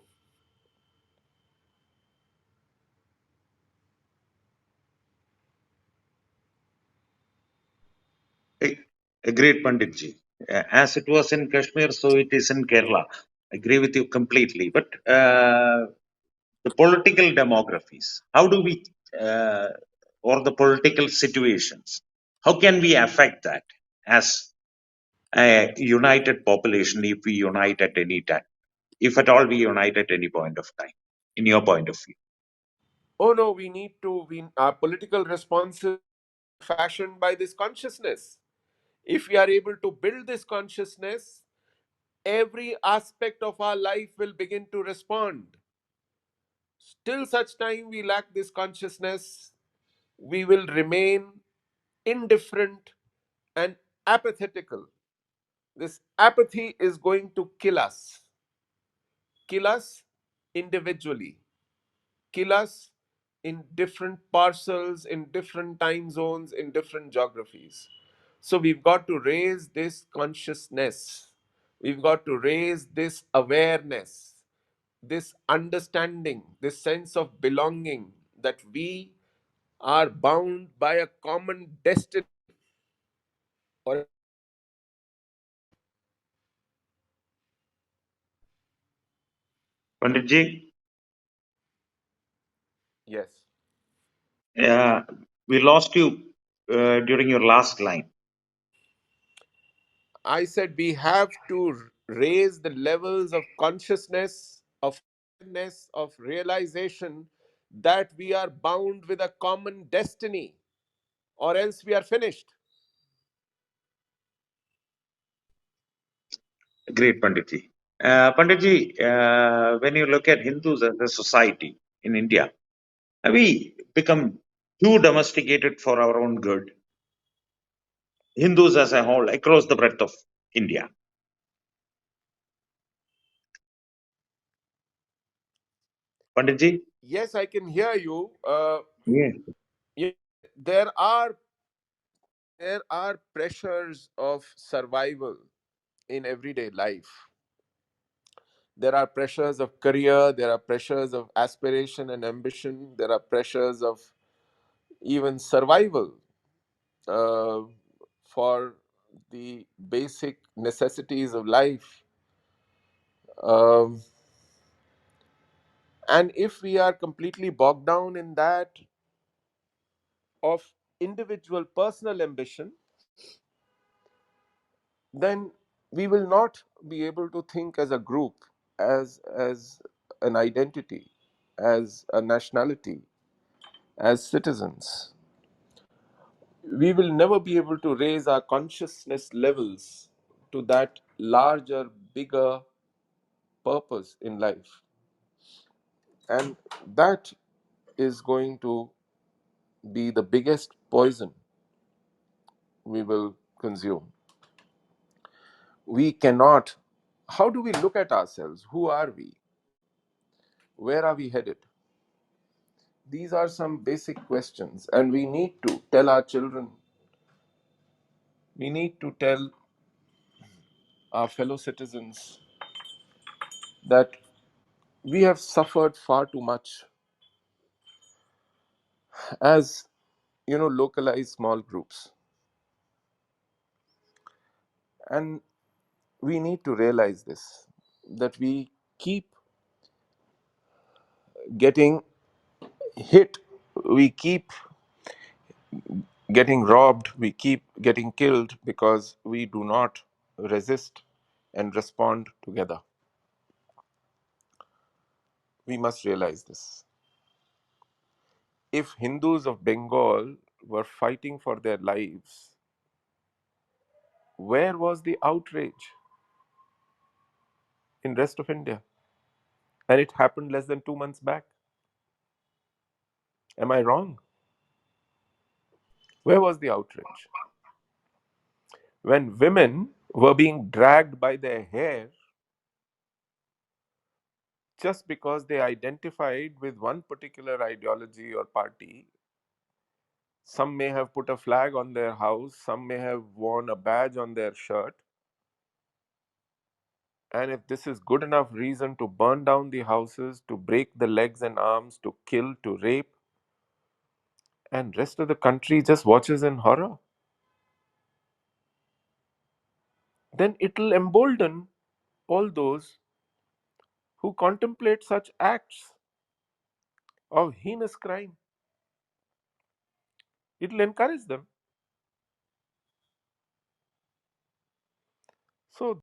Agreed, Panditji. As it was in Kashmir, so it is in Kerala. Agree with you completely. But the political demographies, how do we, or the political situations, how can we affect that as a united population if we unite at any time? If at all we unite at any point of time, in your point of view? Oh no, we need to, our political responses fashioned by this consciousness. If we are able to build this consciousness, every aspect of our life will begin to respond. Till such time we lack this consciousness, we will remain indifferent and apathetical. This apathy is going to kill us individually, kill us in different parcels, in different time zones, in different geographies. So we've got to raise this consciousness. We've got to raise this awareness, this understanding, this sense of belonging, that we are bound by a common destiny. Or Panditji, yes, uh, we lost you during your last line. I said we have to raise the levels of consciousness, of awareness, of realization that we are bound with a common destiny, or else we are finished. Great, Panditji. Panditji, when you look at Hindus as a society in India, have we become too domesticated for our own good? Hindus as a whole, across the breadth of India. Panditji? Yes, I can hear you. Yeah. Yeah, there are pressures of survival in everyday life. There are pressures of career, there are pressures of aspiration and ambition, there are pressures of even survival uh, for the basic necessities of life. Um, and if we are completely bogged down in that of individual personal ambition, then we will not be able to think as a group, as an identity, as a nationality, as citizens. We will never be able to raise our consciousness levels to that larger, bigger purpose in life. And that is going to be the biggest poison we will consume. We cannot. How do we look at ourselves? Who are we? Where are we headed? These are some basic questions, and we need to tell our children, we need to tell our fellow citizens that we have suffered far too much as localized small groups, and we need to realize this, that we keep getting hit, we keep getting robbed, we keep getting killed because we do not resist and respond together. We must realize this. If Hindus of Bengal were fighting for their lives, where was the outrage in rest of India? And it happened less than 2 months back. Am I wrong? Where was the outrage? When women were being dragged by their hair just because they identified with one particular ideology or party. Some may have put a flag on their house, some may have worn a badge on their shirt. And if this is good enough reason to burn down the houses, to break the legs and arms, to kill, to rape, and rest of the country just watches in horror, then it will embolden all those who contemplate such acts of heinous crime. It will encourage them. So